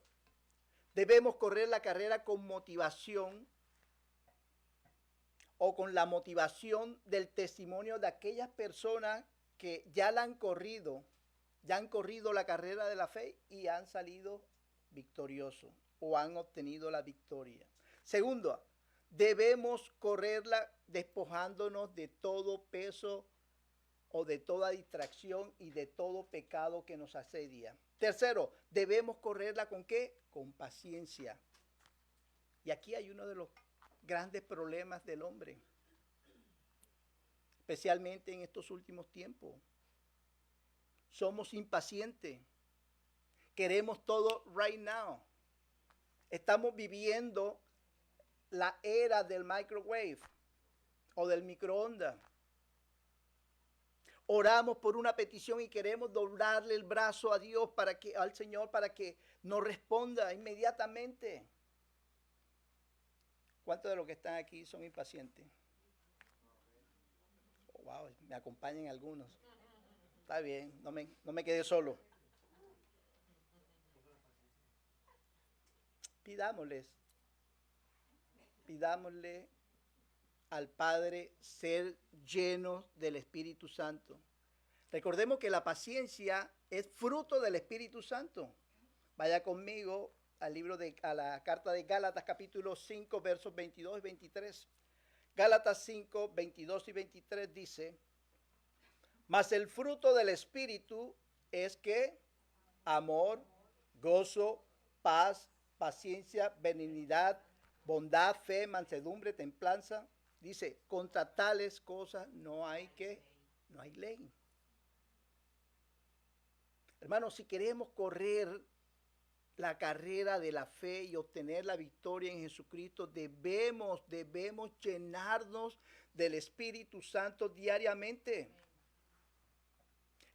debemos correr la carrera con motivación o con la motivación del testimonio de aquellas personas que ya la han corrido la carrera de la fe y han salido victoriosos o han obtenido la victoria. Segundo, debemos correrla despojándonos de todo peso o de toda distracción y de todo pecado que nos asedia. Tercero, debemos correrla ¿con qué? Con paciencia. Y aquí hay uno de los grandes problemas del hombre, especialmente en estos últimos tiempos. Somos impacientes. Queremos todo right now. Estamos viviendo la era del microwave o del microondas. Oramos por una petición y queremos doblarle el brazo a Dios al Señor para que nos responda inmediatamente. ¿Cuántos de los que están aquí son impacientes? Oh, wow, me acompañan algunos. Está bien, no me quedé solo. Pidámosle al Padre ser llenos del Espíritu Santo. Recordemos que la paciencia es fruto del Espíritu Santo. Vaya conmigo a la carta de Gálatas capítulo 5 versos 22 y 23. Gálatas 5, 22 y 23 dice, mas el fruto del Espíritu es que amor, gozo, paz, paciencia, benignidad, bondad, fe, mansedumbre, templanza. Dice, contra tales cosas no hay ley. Hermanos, si queremos correr la carrera de la fe y obtener la victoria en Jesucristo, debemos llenarnos del Espíritu Santo diariamente.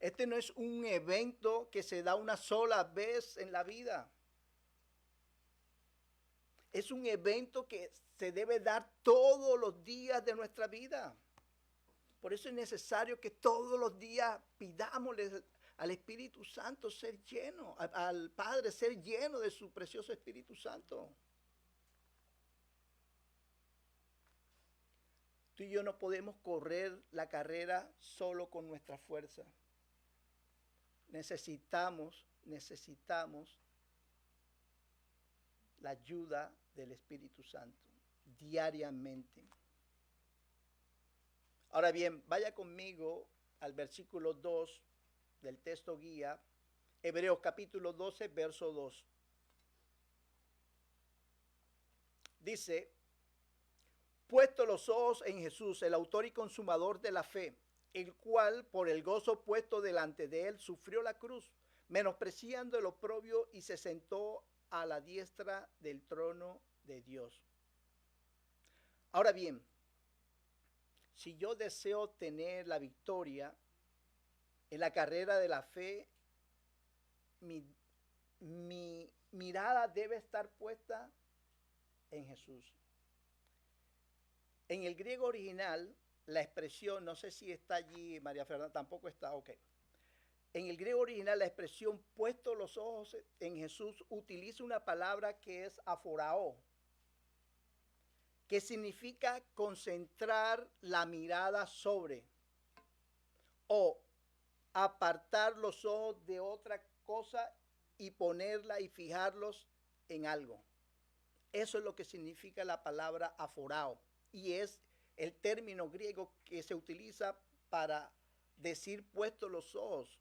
Este no es un evento que se da una sola vez en la vida. Es un evento que se debe dar todos los días de nuestra vida. Por eso es necesario que todos los días pidámosle al Espíritu Santo ser lleno, al Padre ser lleno de su precioso Espíritu Santo. Tú y yo no podemos correr la carrera solo con nuestra fuerza. Necesitamos la ayuda del Espíritu Santo diariamente. Ahora bien, vaya conmigo al versículo 2 del texto guía, Hebreos capítulo 12, verso 2. Dice, puesto los ojos en Jesús, el autor y consumador de la fe, el cual por el gozo puesto delante de él sufrió la cruz, menospreciando el oprobio y se sentó a la diestra del trono de Dios. Ahora bien, si yo deseo tener la victoria en la carrera de la fe, mi mirada debe estar puesta en Jesús. En el griego original, la expresión, no sé si está allí, María Fernanda, tampoco está, ok. En el griego original, la expresión puesto los ojos en Jesús utiliza una palabra que es aforao, que significa concentrar la mirada sobre o apartar los ojos de otra cosa y ponerla y fijarlos en algo. Eso es lo que significa la palabra aforao y es el término griego que se utiliza para decir puesto los ojos.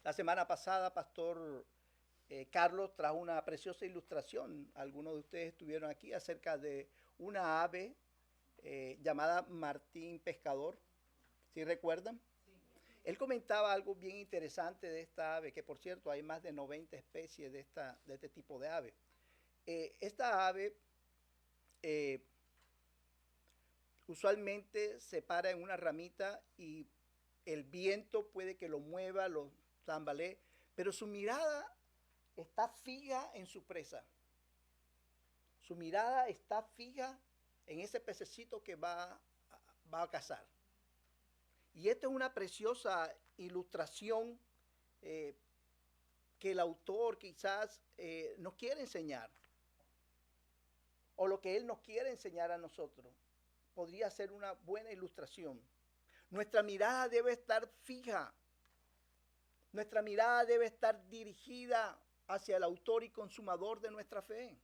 La semana pasada, Pastor Carlos trajo una preciosa ilustración. Algunos de ustedes estuvieron aquí acerca de una ave llamada Martín Pescador. ¿Sí recuerdan? Sí. Él comentaba algo bien interesante de esta ave, que por cierto hay más de 90 especies de este tipo de ave. Esta ave usualmente se para en una ramita y el viento puede que lo mueva, lo tambalee, pero su mirada está fija en su presa. Su mirada está fija en ese pececito que va a cazar. Y esta es una preciosa ilustración que el autor quizás nos quiere enseñar. O lo que él nos quiere enseñar a nosotros. Podría ser una buena ilustración. Nuestra mirada debe estar fija. Nuestra mirada debe estar dirigida hacia el autor y consumador de nuestra fe.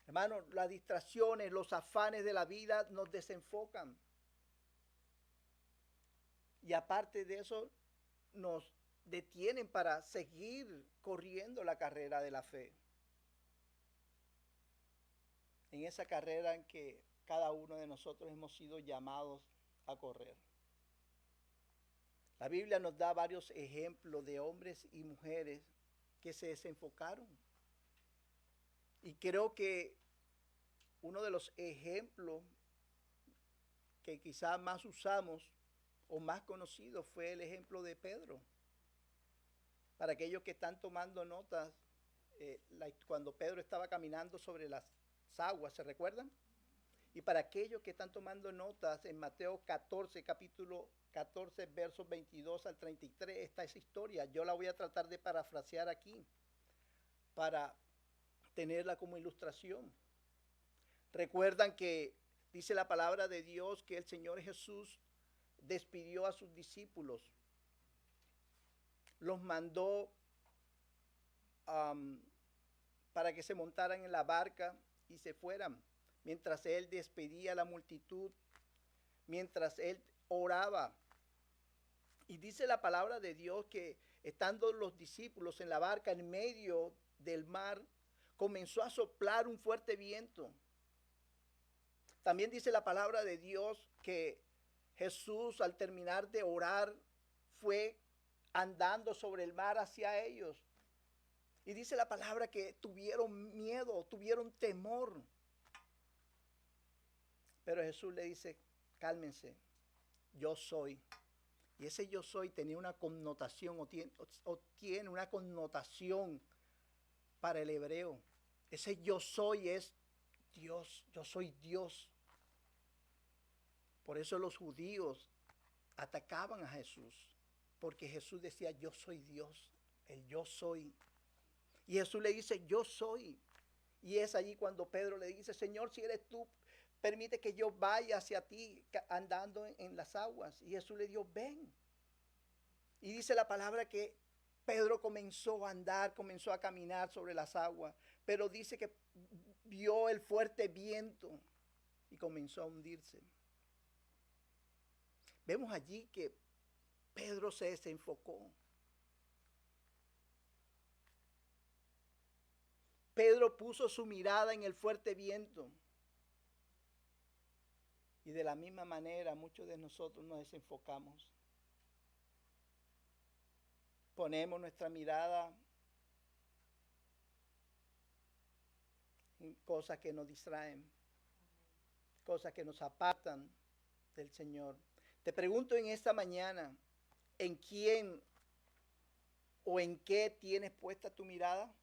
Hermanos, las distracciones, los afanes de la vida nos desenfocan. Y aparte de eso, nos detienen para seguir corriendo la carrera de la fe. En esa carrera en que cada uno de nosotros hemos sido llamados a correr. La Biblia nos da varios ejemplos de hombres y mujeres que se desenfocaron. Y creo que uno de los ejemplos que quizás más usamos o más conocido fue el ejemplo de Pedro. Para aquellos que están tomando notas, cuando Pedro estaba caminando sobre las aguas, ¿se recuerdan? Y para aquellos que están tomando notas, en Mateo 14, capítulo 14, versos 22 al 33, está esa historia. Yo la voy a tratar de parafrasear aquí para tenerla como ilustración. Recuerdan que dice la palabra de Dios que el Señor Jesús despidió a sus discípulos, los mandó para que se montaran en la barca y se fueran, mientras él despedía a la multitud, mientras él oraba. Y dice la palabra de Dios que estando los discípulos en la barca en medio del mar, comenzó a soplar un fuerte viento. También dice la palabra de Dios que Jesús, al terminar de orar, fue andando sobre el mar hacia ellos. Y dice la palabra que tuvieron miedo, tuvieron temor. Pero Jesús le dice, cálmense, yo soy. Y ese yo soy tenía una connotación o tiene una connotación para el hebreo. Ese yo soy es Dios, yo soy Dios. Por eso los judíos atacaban a Jesús, porque Jesús decía, yo soy Dios, el yo soy. Y Jesús le dice, yo soy. Y es allí cuando Pedro le dice, Señor, si eres tú, permite que yo vaya hacia ti andando en las aguas. Y Jesús le dijo, ven. Y dice la palabra que Pedro comenzó a andar, comenzó a caminar sobre las aguas, pero dice que vio el fuerte viento y comenzó a hundirse. Vemos allí que Pedro se desenfocó. Pedro puso su mirada en el fuerte viento. Y de la misma manera muchos de nosotros nos desenfocamos. Ponemos nuestra mirada en cosas que nos distraen, cosas que nos apartan del Señor. Te pregunto en esta mañana, ¿en quién o en qué tienes puesta tu mirada?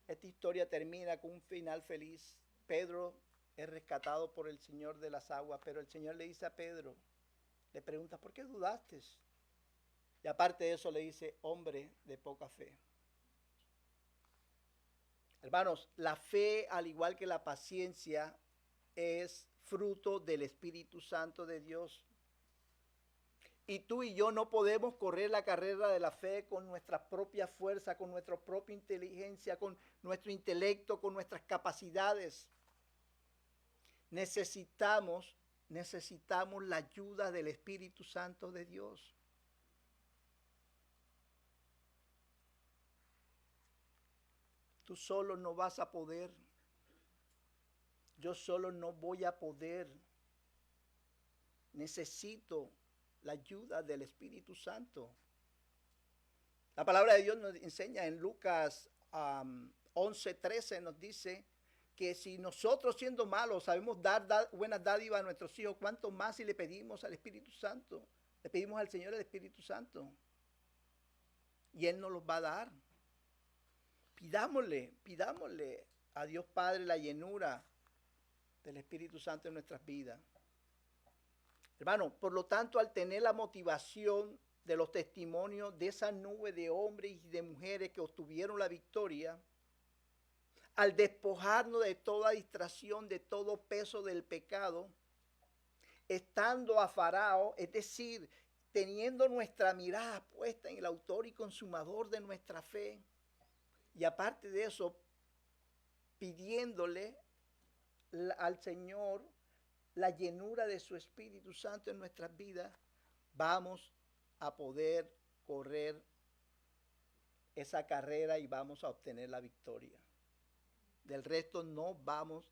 Esta historia termina con un final feliz. Pedro es rescatado por el Señor de las aguas, pero el Señor le dice a Pedro, le pregunta, ¿por qué dudaste? Y aparte de eso le dice, hombre de poca fe. Hermanos, la fe, al igual que la paciencia, es fruto del Espíritu Santo de Dios. Y tú y yo no podemos correr la carrera de la fe con nuestra propia fuerza, con nuestra propia inteligencia, con nuestro intelecto, con nuestras capacidades. Necesitamos la ayuda del Espíritu Santo de Dios. Tú solo no vas a poder. Yo solo no voy a poder. Necesito la ayuda del Espíritu Santo. La palabra de Dios nos enseña en Lucas 11:13, nos dice que si nosotros siendo malos sabemos dar buenas dádivas a nuestros hijos, ¿cuánto más si le pedimos al Espíritu Santo? Le pedimos al Señor el Espíritu Santo. Y Él nos los va a dar. Pidámosle a Dios Padre la llenura del Espíritu Santo en nuestras vidas. Hermano, por lo tanto, al tener la motivación de los testimonios de esa nube de hombres y de mujeres que obtuvieron la victoria, al despojarnos de toda distracción, de todo peso del pecado, estando afarados, es decir, teniendo nuestra mirada puesta en el autor y consumador de nuestra fe, y aparte de eso, pidiéndole al Señor la llenura de su Espíritu Santo en nuestras vidas, vamos a poder correr esa carrera y vamos a obtener la victoria. Del resto no vamos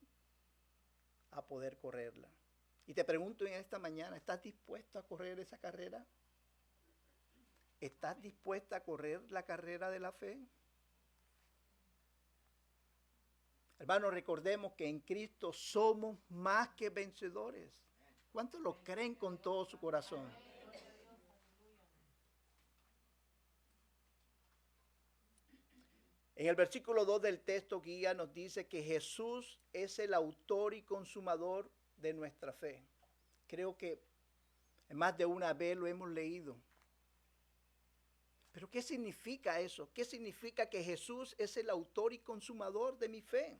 a poder correrla. Y te pregunto en esta mañana, ¿estás dispuesto a correr esa carrera? ¿Estás dispuesta a correr la carrera de la fe? Hermanos, recordemos que en Cristo somos más que vencedores. ¿Cuántos lo creen con todo su corazón? En el versículo 2 del texto guía nos dice que Jesús es el autor y consumador de nuestra fe. Creo que más de una vez lo hemos leído. Pero ¿qué significa eso? ¿Qué significa que Jesús es el autor y consumador de mi fe?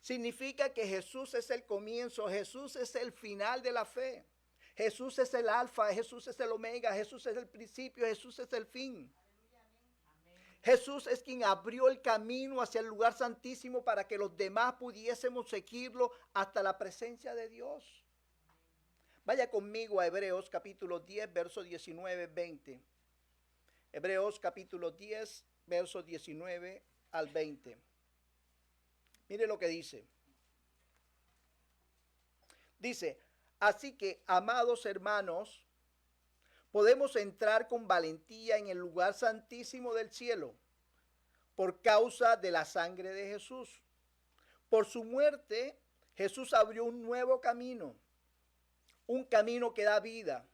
Significa que Jesús es el comienzo, Jesús es el final de la fe. Jesús es el alfa, Jesús es el omega, Jesús es el principio, Jesús es el fin. Jesús es quien abrió el camino hacia el lugar santísimo para que los demás pudiésemos seguirlo hasta la presencia de Dios. Vaya conmigo a Hebreos capítulo 10, versos 19-20. Hebreos capítulo 10, versos 19 al 20. Mire lo que dice. Dice, así que, amados hermanos, podemos entrar con valentía en el lugar santísimo del cielo por causa de la sangre de Jesús. Por su muerte, Jesús abrió un nuevo camino, un camino que da vida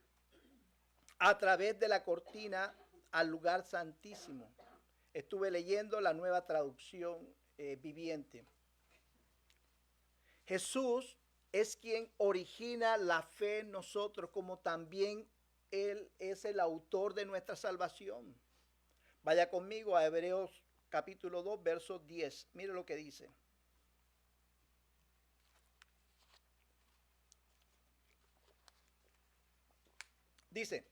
a través de la cortina al lugar santísimo. Estuve leyendo la Nueva Traducción Viviente. Jesús es quien origina la fe en nosotros, como también Él es el autor de nuestra salvación. Vaya conmigo a Hebreos capítulo 2, verso 10. Mire lo que dice. Dice,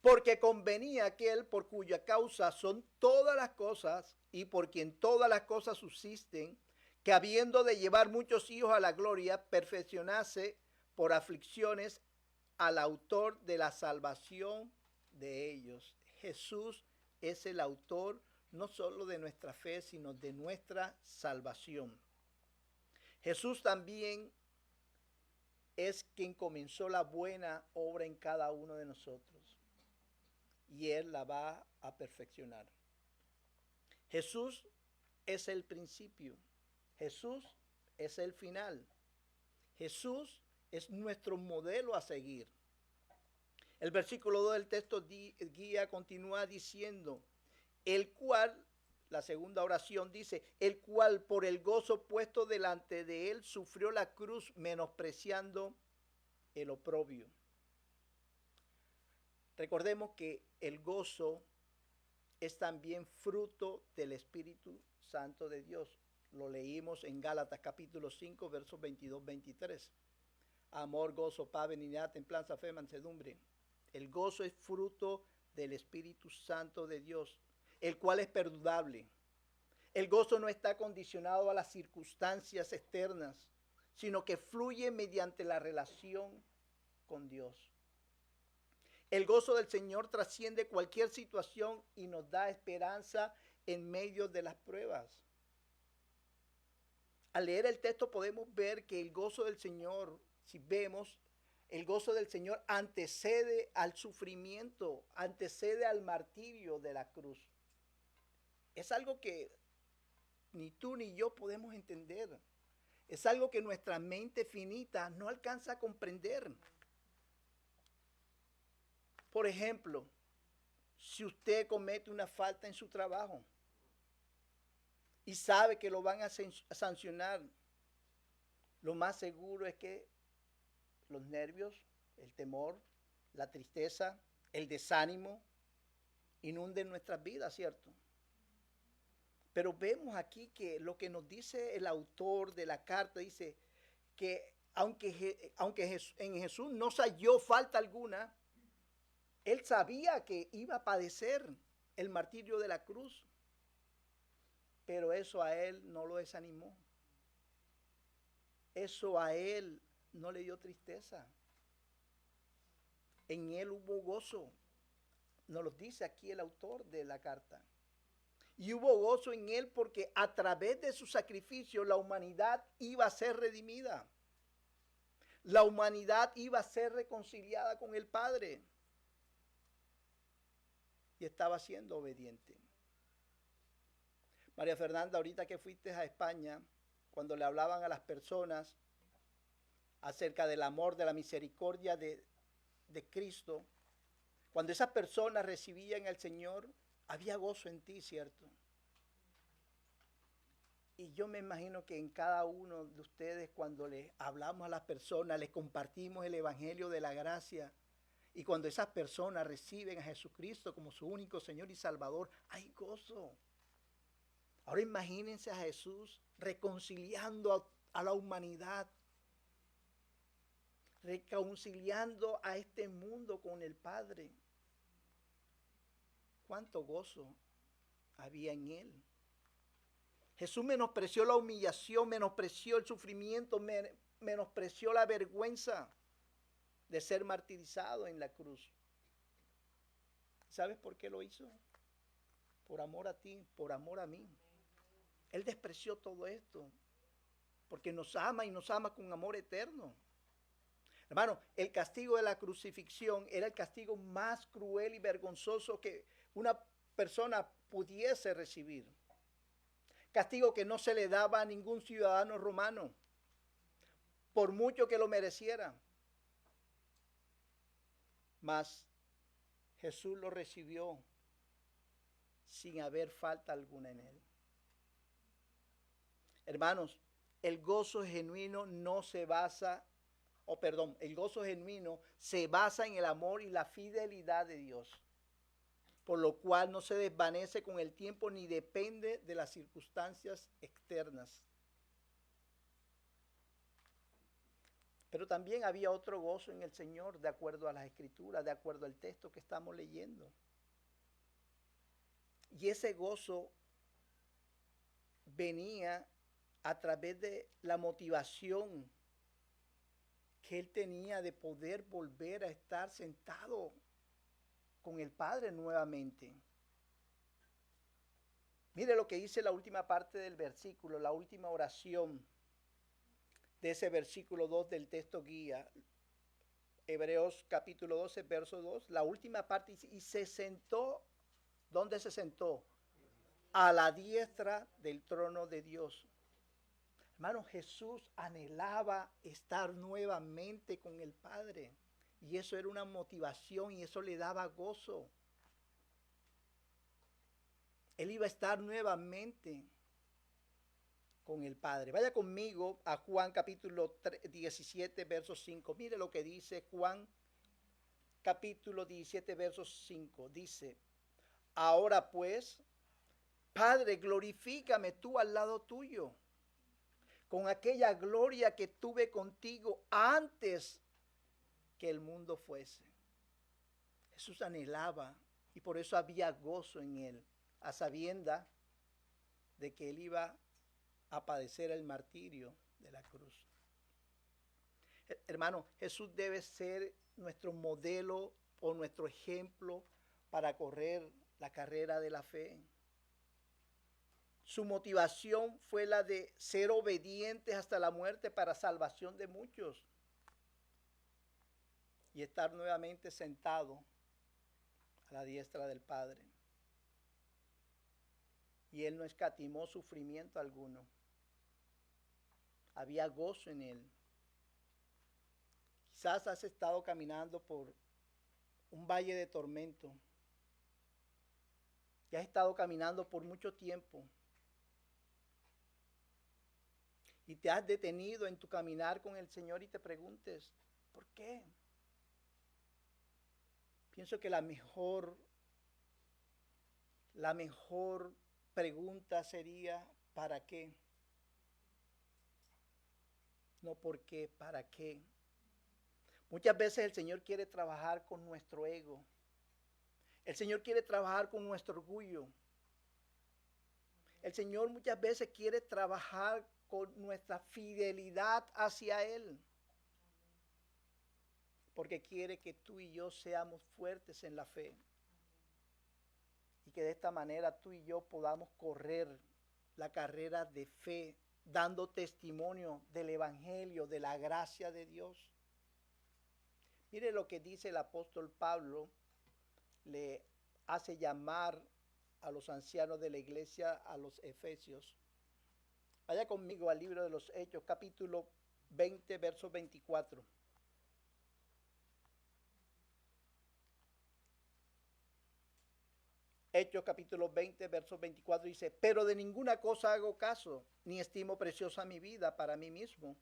porque convenía aquel por cuya causa son todas las cosas y por quien todas las cosas subsisten, que habiendo de llevar muchos hijos a la gloria, perfeccionase por aflicciones al autor de la salvación de ellos. Jesús es el autor no solo de nuestra fe, sino de nuestra salvación. Jesús también es quien comenzó la buena obra en cada uno de nosotros. Y Él la va a perfeccionar. Jesús es el principio. Jesús es el final. Jesús es nuestro modelo a seguir. El versículo 2 del texto guía continúa diciendo, el cual, la segunda oración dice, el cual por el gozo puesto delante de él sufrió la cruz menospreciando el oprobio. Recordemos que el gozo es también fruto del Espíritu Santo de Dios. Lo leímos en Gálatas capítulo 5, versos 22-23. Amor, gozo, paz, benignidad, templanza, fe, mansedumbre. El gozo es fruto del Espíritu Santo de Dios, el cual es perdurable. El gozo no está condicionado a las circunstancias externas, sino que fluye mediante la relación con Dios. El gozo del Señor trasciende cualquier situación y nos da esperanza en medio de las pruebas. Al leer el texto podemos ver que el gozo del Señor, si vemos, el gozo del Señor antecede al sufrimiento, antecede al martirio de la cruz. Es algo que ni tú ni yo podemos entender. Es algo que nuestra mente finita no alcanza a comprender. Por ejemplo, si usted comete una falta en su trabajo y sabe que lo van a sancionar, lo más seguro es que los nervios, el temor, la tristeza, el desánimo inunden nuestras vidas, ¿cierto? Pero vemos aquí que lo que nos dice el autor de la carta dice que aunque en Jesús no se halló falta alguna, él sabía que iba a padecer el martirio de la cruz, pero eso a él no lo desanimó. Eso a él no le dio tristeza. En él hubo gozo. Nos lo dice aquí el autor de la carta. Y hubo gozo en él porque a través de su sacrificio la humanidad iba a ser redimida. La humanidad iba a ser reconciliada con el Padre. Y estaba siendo obediente. María Fernanda, ahorita que fuiste a España, cuando le hablaban a las personas acerca del amor, de la misericordia de Cristo, cuando esas personas recibían al Señor, había gozo en ti, ¿cierto? Y yo me imagino que en cada uno de ustedes, cuando les hablamos a las personas, les compartimos el evangelio de la gracia, y cuando esas personas reciben a Jesucristo como su único Señor y Salvador, hay gozo. Ahora imagínense a Jesús reconciliando a la humanidad, reconciliando a este mundo con el Padre. ¿Cuánto gozo había en él? Jesús menospreció la humillación, menospreció el sufrimiento, menospreció la vergüenza de ser martirizado en la cruz. ¿Sabes por qué lo hizo? Por amor a ti, por amor a mí. Él despreció todo esto porque nos ama y nos ama con amor eterno. Hermano, el castigo de la crucifixión era el castigo más cruel y vergonzoso que una persona pudiese recibir. Castigo que no se le daba a ningún ciudadano romano, por mucho que lo mereciera. Mas Jesús lo recibió sin haber falta alguna en él. Hermanos, el gozo genuino el gozo genuino se basa en el amor y la fidelidad de Dios, por lo cual no se desvanece con el tiempo ni depende de las circunstancias externas. Pero también había otro gozo en el Señor, de acuerdo a las Escrituras, de acuerdo al texto que estamos leyendo. Y ese gozo venía a través de la motivación que él tenía de poder volver a estar sentado con el Padre nuevamente. Mire lo que dice la última parte del versículo, la última oración de ese versículo 2 del texto guía. Hebreos capítulo 12, verso 2, la última parte dice, y se sentó, ¿dónde se sentó? A la diestra del trono de Dios. Hermano, Jesús anhelaba estar nuevamente con el Padre. Y eso era una motivación y eso le daba gozo. Él iba a estar nuevamente con el Padre. Vaya conmigo a Juan capítulo 17, verso 5. Mire lo que dice Juan capítulo 17, verso 5. Dice, ahora pues, Padre, glorifícame tú al lado tuyo, con aquella gloria que tuve contigo antes que el mundo fuese. Jesús anhelaba y por eso había gozo en él, a sabienda de que él iba a padecer el martirio de la cruz. Hermano, Jesús debe ser nuestro modelo o nuestro ejemplo para correr la carrera de la fe. Su motivación fue la de ser obedientes hasta la muerte para salvación de muchos y estar nuevamente sentado a la diestra del Padre. Y él no escatimó sufrimiento alguno. Había gozo en él. Quizás has estado caminando por un valle de tormento. Y has estado caminando por mucho tiempo. Y te has detenido en tu caminar con el Señor y te preguntes, ¿por qué? Pienso que la mejor pregunta sería, ¿para qué? No por qué, ¿para qué? Muchas veces el Señor quiere trabajar con nuestro ego. El Señor quiere trabajar con nuestro orgullo. El Señor muchas veces quiere trabajar con nuestra fidelidad hacia Él. Porque quiere que tú y yo seamos fuertes en la fe. Y que de esta manera tú y yo podamos correr la carrera de fe, dando testimonio del Evangelio, de la gracia de Dios. Mire lo que dice el apóstol Pablo, le hace llamar a los ancianos de la iglesia, a los efesios. Vaya conmigo al libro de los Hechos, capítulo 20, verso 24. Hechos capítulo 20, verso 24 dice, pero de ninguna cosa hago caso, ni estimo preciosa mi vida para mí mismo,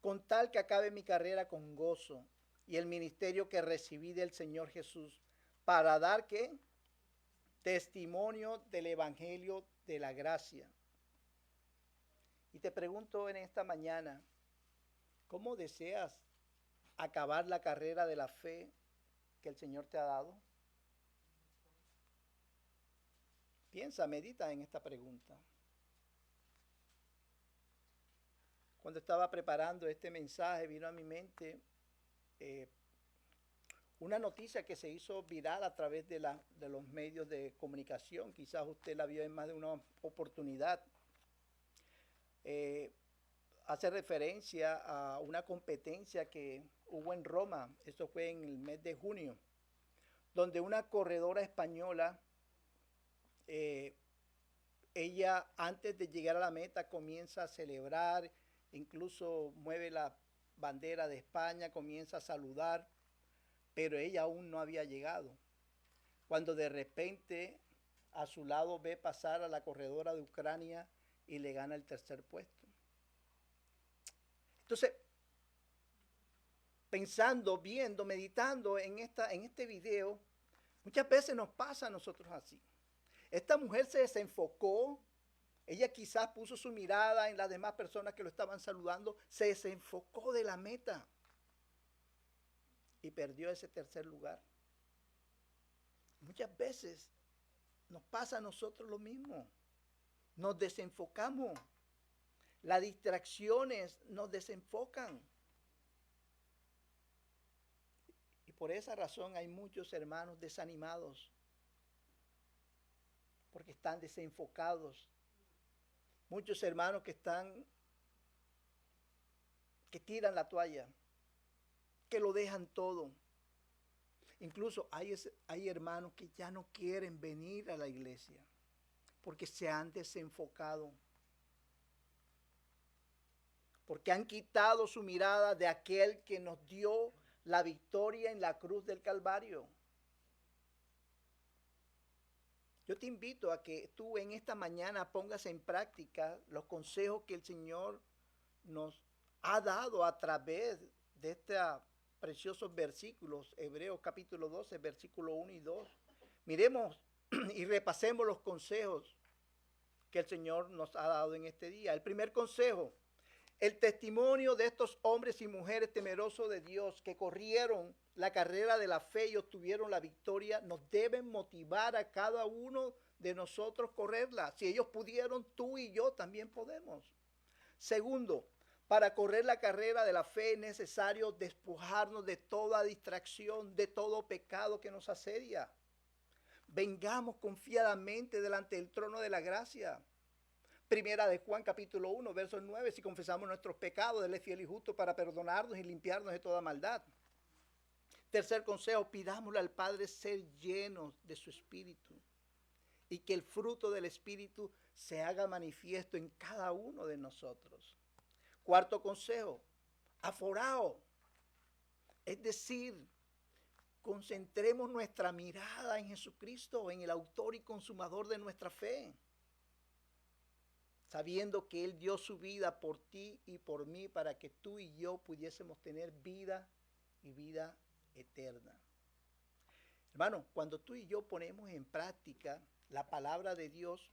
con tal que acabe mi carrera con gozo y el ministerio que recibí del Señor Jesús, para dar, ¿qué? Testimonio del Evangelio de la gracia. Y te pregunto en esta mañana, ¿cómo deseas acabar la carrera de la fe que el Señor te ha dado? Piensa, medita en esta pregunta. Cuando estaba preparando este mensaje, vino a mi mente una noticia que se hizo viral a través de los medios de comunicación. Quizás usted la vio en más de una oportunidad. Hace referencia a una competencia que hubo en Roma. Esto fue en el mes de junio, donde una corredora española, ella antes de llegar a la meta comienza a celebrar, incluso mueve la bandera de España, comienza a saludar, pero ella aún no había llegado. Cuando de repente a su lado ve pasar a la corredora de Ucrania y le gana el tercer puesto. Entonces, pensando, viendo, meditando en este video, muchas veces nos pasa a nosotros así. Esta mujer se desenfocó, ella quizás puso su mirada en las demás personas que lo estaban saludando, se desenfocó de la meta y perdió ese tercer lugar. Muchas veces nos pasa a nosotros lo mismo, nos desenfocamos, las distracciones nos desenfocan. Y por esa razón hay muchos hermanos desanimados, porque están desenfocados. Muchos hermanos que tiran la toalla, que lo dejan todo. Incluso hay hermanos que ya no quieren venir a la iglesia porque se han desenfocado, porque han quitado su mirada de aquel que nos dio la victoria en la cruz del Calvario. Yo te invito a que tú en esta mañana pongas en práctica los consejos que el Señor nos ha dado a través de estos preciosos versículos, Hebreos capítulo 12, versículo 1 y 2. Miremos y repasemos los consejos que el Señor nos ha dado en este día. El primer consejo: el testimonio de estos hombres y mujeres temerosos de Dios que corrieron la carrera de la fe y obtuvieron la victoria, nos deben motivar a cada uno de nosotros correrla. Si ellos pudieron, tú y yo también podemos. Segundo, para correr la carrera de la fe es necesario despojarnos de toda distracción, de todo pecado que nos asedia. Vengamos confiadamente delante del trono de la gracia. Primera de Juan capítulo 1, verso 9, si confesamos nuestros pecados, Él es fiel y justo para perdonarnos y limpiarnos de toda maldad. Tercer consejo: pidámosle al Padre ser llenos de su Espíritu y que el fruto del Espíritu se haga manifiesto en cada uno de nosotros. Cuarto consejo: aforao, es decir, concentremos nuestra mirada en Jesucristo, en el autor y consumador de nuestra fe, sabiendo que Él dio su vida por ti y por mí para que tú y yo pudiésemos tener vida y vida eterna. Hermano, cuando tú y yo ponemos en práctica la palabra de Dios,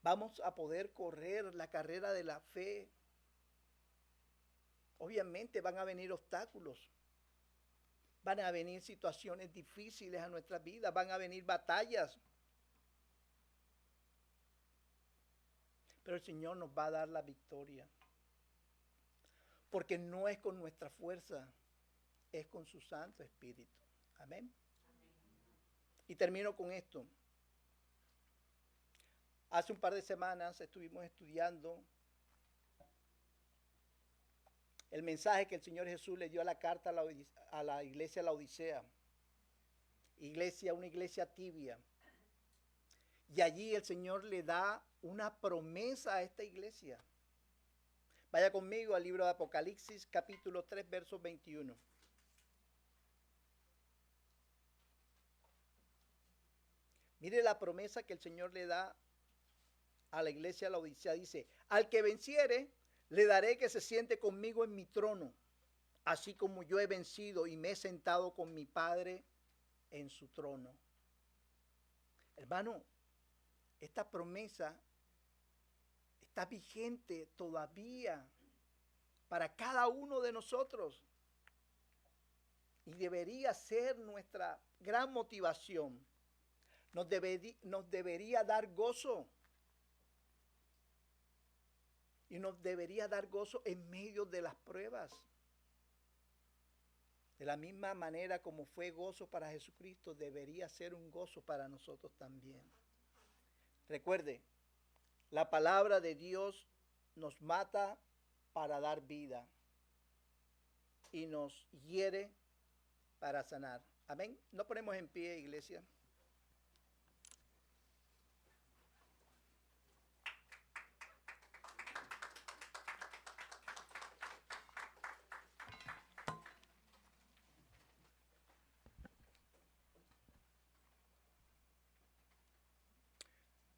vamos a poder correr la carrera de la fe. Obviamente van a venir obstáculos, van a venir situaciones difíciles a nuestras vidas, van a venir batallas. Pero el Señor nos va a dar la victoria. Porque no es con nuestra fuerza, es con su Santo Espíritu. Amén. Y termino con esto. Hace un par de semanas estuvimos estudiando el mensaje que el Señor Jesús le dio a la carta a la iglesia de la Odisea. Una iglesia tibia. Y allí el Señor le da una promesa a esta iglesia. Vaya conmigo al libro de Apocalipsis, capítulo 3, verso 21. Mire la promesa que el Señor le da a la iglesia de la Odisea. Dice: al que venciere, le daré que se siente conmigo en mi trono, así como yo he vencido y me he sentado con mi Padre en su trono. Hermano, esta promesa está vigente todavía para cada uno de nosotros y debería ser nuestra gran motivación. Nos debería dar gozo. Y nos debería dar gozo en medio de las pruebas. De la misma manera como fue gozo para Jesucristo, debería ser un gozo para nosotros también. Recuerde, la palabra de Dios nos mata para dar vida y nos hiere para sanar. Amén. Nos ponemos en pie, iglesia.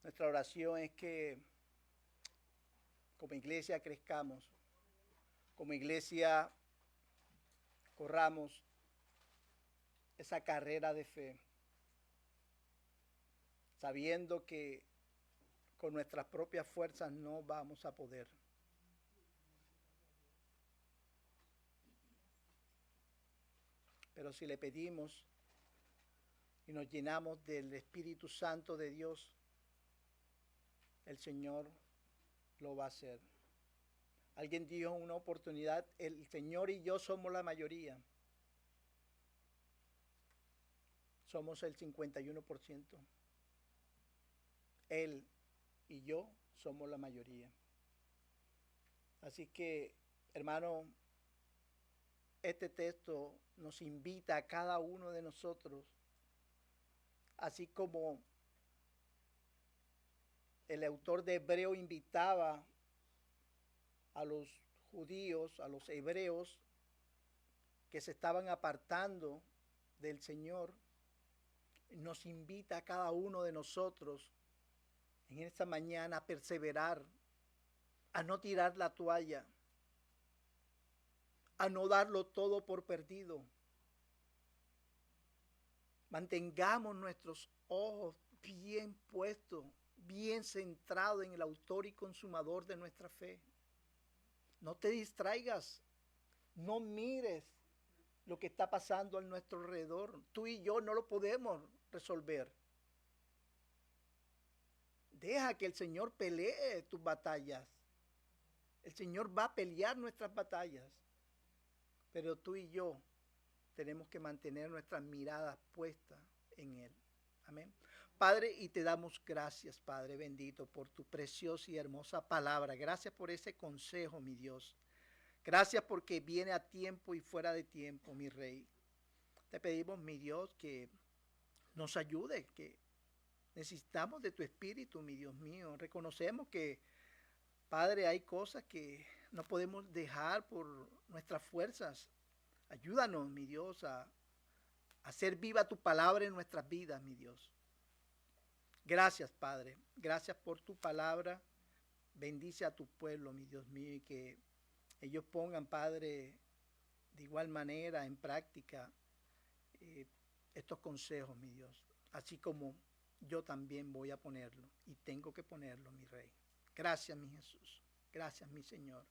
Nuestra oración es que como iglesia crezcamos, como iglesia corramos esa carrera de fe, sabiendo que con nuestras propias fuerzas no vamos a poder. Pero si le pedimos y nos llenamos del Espíritu Santo de Dios, el Señor lo va a hacer. Alguien dijo en una oportunidad: el Señor y yo somos la mayoría. Somos el 51%. Él y yo somos la mayoría. Así que, hermano, este texto nos invita a cada uno de nosotros, así como el autor de Hebreo invitaba a los judíos, a los hebreos, que se estaban apartando del Señor, nos invita a cada uno de nosotros en esta mañana a perseverar, a no tirar la toalla, a no darlo todo por perdido. Mantengamos nuestros ojos bien puestos, bien centrados en el autor y consumador de nuestra fe. No te distraigas, no mires lo que está pasando a nuestro alrededor. Tú y yo no lo podemos resolver. Deja que el Señor pelee tus batallas. El Señor va a pelear nuestras batallas. Pero tú y yo tenemos que mantener nuestras miradas puestas en Él. Amén. Padre, y te damos gracias, Padre bendito, por tu preciosa y hermosa palabra. Gracias por ese consejo, mi Dios. Gracias porque viene a tiempo y fuera de tiempo, mi Rey. Te pedimos, mi Dios, que nos ayude, que necesitamos de tu Espíritu, mi Dios mío. Reconocemos que, Padre, hay cosas que no podemos dejar por nuestras fuerzas. Ayúdanos, mi Dios, a hacer viva tu palabra en nuestras vidas, mi Dios. Gracias, Padre. Gracias por tu palabra. Bendice a tu pueblo, mi Dios mío, y que ellos pongan, Padre, de igual manera en práctica estos consejos, mi Dios. Así como yo también voy a ponerlo y tengo que ponerlo, mi Rey. Gracias, mi Jesús. Gracias, mi Señor.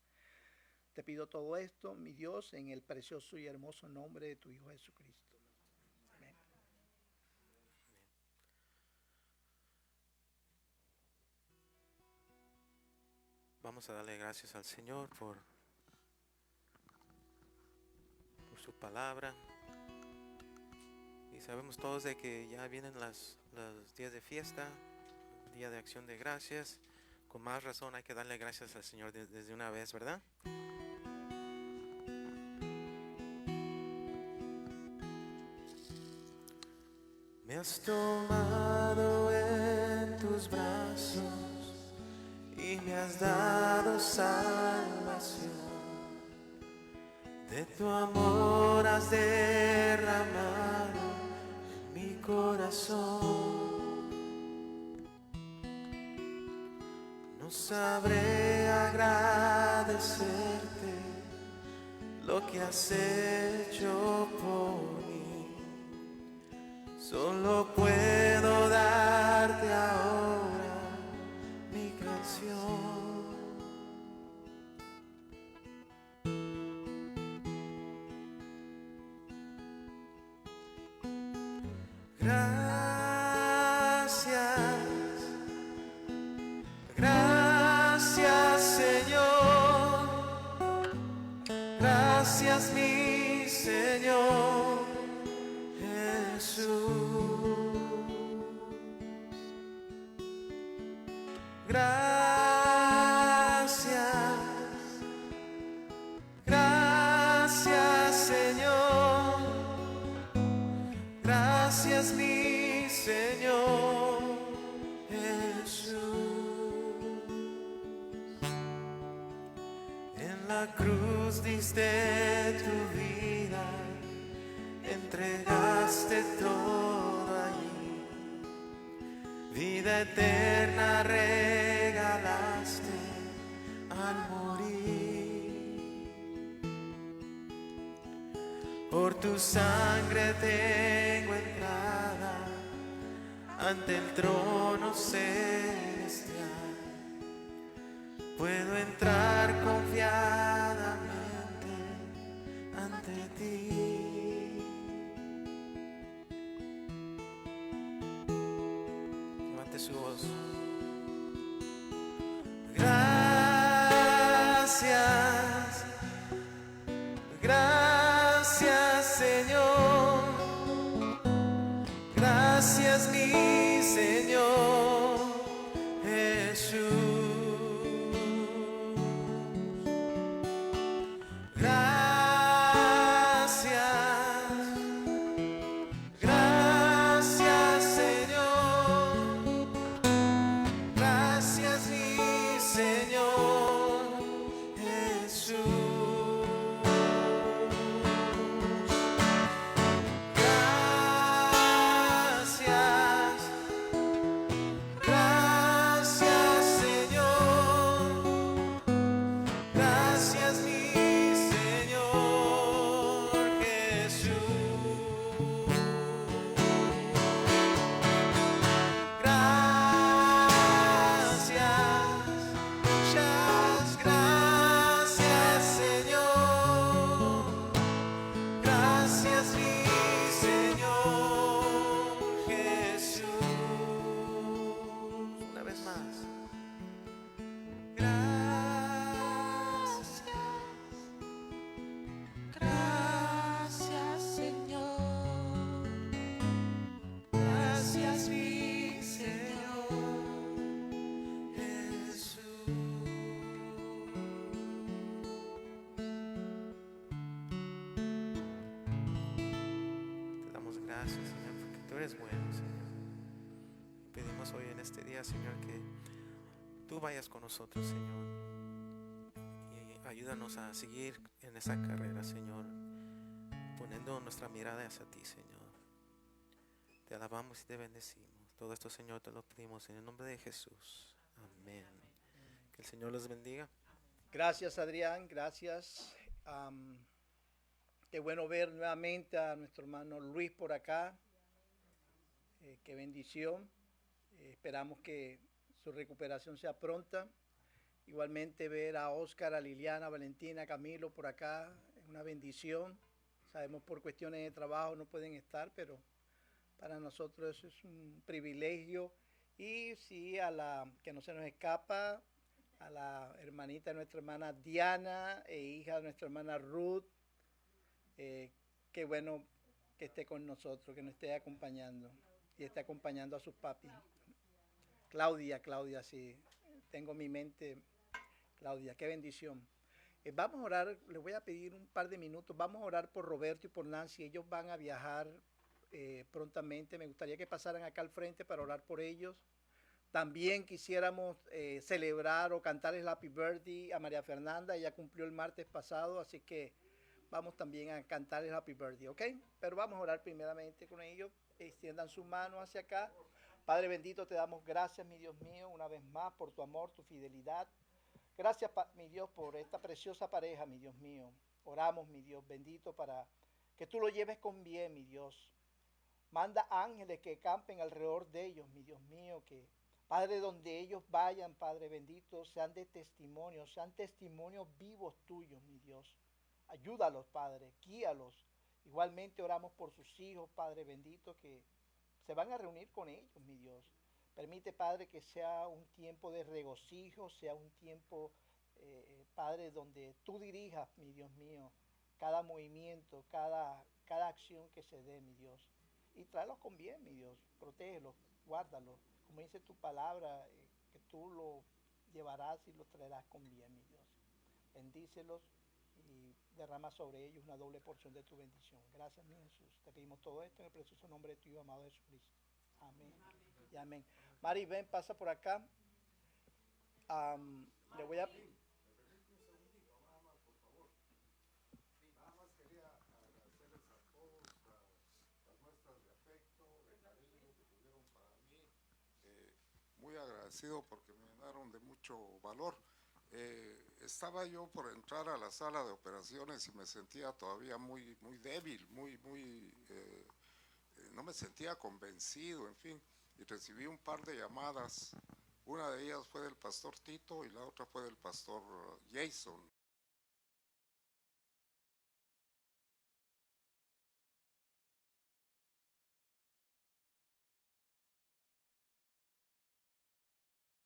Te pido todo esto, mi Dios, en el precioso y hermoso nombre de tu Hijo Jesucristo. Amén. Vamos a darle gracias al Señor por su palabra. Y sabemos todos de que ya vienen los días de fiesta, día de acción de gracias. Con más razón hay que darle gracias al Señor desde una vez, ¿verdad? Me has tomado en tus brazos y me has dado salvación. De tu amor has derramado en mi corazón. No sabré agradecerte lo que has hecho por mí. Solo puedo darte ahora mi canción. Gracias Señor, gracias mi Señor Jesús. Gracias Señor, gracias mi Señor Jesús. En la cruz diste tu vida, entregaste todo allí, vida eterna regalaste al morir. Por tu sangre tengo entrada ante el trono celestial. Puedo entrar confiadamente ante ti. Levante su voz. Gracias, gracias Señor, gracias mi Señor Jesús. Gracias Señor, gracias mi Señor Jesús. eres bueno, Señor. Pedimos hoy en este día, Señor, que tú vayas con nosotros, Señor, y ayúdanos a seguir en esa carrera, Señor, poniendo nuestra mirada hacia ti, Señor. Te alabamos y te bendecimos. Todo esto, Señor, te lo pedimos en el nombre de Jesús. Amén. Que el Señor los bendiga. Gracias, Adrián, gracias. Qué bueno ver nuevamente a nuestro hermano Luis por acá. Qué bendición. Esperamos que su recuperación sea pronta. Igualmente ver a Oscar, a Liliana, a Valentina, a Camilo por acá es una bendición. Sabemos por cuestiones de trabajo no pueden estar, pero para nosotros eso es un privilegio. Y sí, a la que no se nos escapa, a la hermanita de nuestra hermana Diana e hija de nuestra hermana Ruth. Qué bueno que esté con nosotros, que nos esté acompañando y esté acompañando a sus papis. Claudia, sí, tengo mi mente, Claudia, qué bendición. Vamos a orar, les voy a pedir un par de minutos, vamos a orar por Roberto y por Nancy, ellos van a viajar prontamente, me gustaría que pasaran acá al frente para orar por ellos. También quisiéramos celebrar o cantarles Happy Birthday a María Fernanda, ella cumplió el martes pasado, así que vamos también a cantarles Happy Birthday, ¿ok? Pero vamos a orar primeramente con ellos, extiendan su mano hacia acá. Padre bendito, te damos gracias, mi Dios mío, una vez más por tu amor, tu fidelidad. Gracias, mi Dios, por esta preciosa pareja, mi Dios mío. Oramos, mi Dios bendito, para que tú lo lleves con bien, mi Dios. Manda ángeles que campen alrededor de ellos, mi Dios mío, que, Padre, donde ellos vayan, Padre bendito, sean testimonios vivos tuyos, mi Dios. Ayúdalos, Padre, guíalos. Igualmente oramos por sus hijos, Padre bendito, que se van a reunir con ellos, mi Dios. Permite, Padre, que sea un tiempo de regocijo, sea un tiempo, Padre, donde tú dirijas, mi Dios mío, cada movimiento, cada acción que se dé, mi Dios. Y tráelos con bien, mi Dios. Protégelos, guárdalos. Como dice tu palabra, que tú los llevarás y los traerás con bien, mi Dios. Bendícelos y derrama sobre ellos una doble porción de tu bendición. Gracias, mi Jesús. Te pedimos todo esto en el precioso nombre de tu Hijo amado Jesucristo. Amén. Y amén. Mari, ven, pasa por acá. Le voy a... Muy agradecido porque me llenaron de mucho valor. Estaba yo por entrar a la sala de operaciones y me sentía todavía muy débil, no me sentía convencido, en fin, y recibí un par de llamadas. Una de ellas fue del pastor Tito y la otra fue del pastor Jason,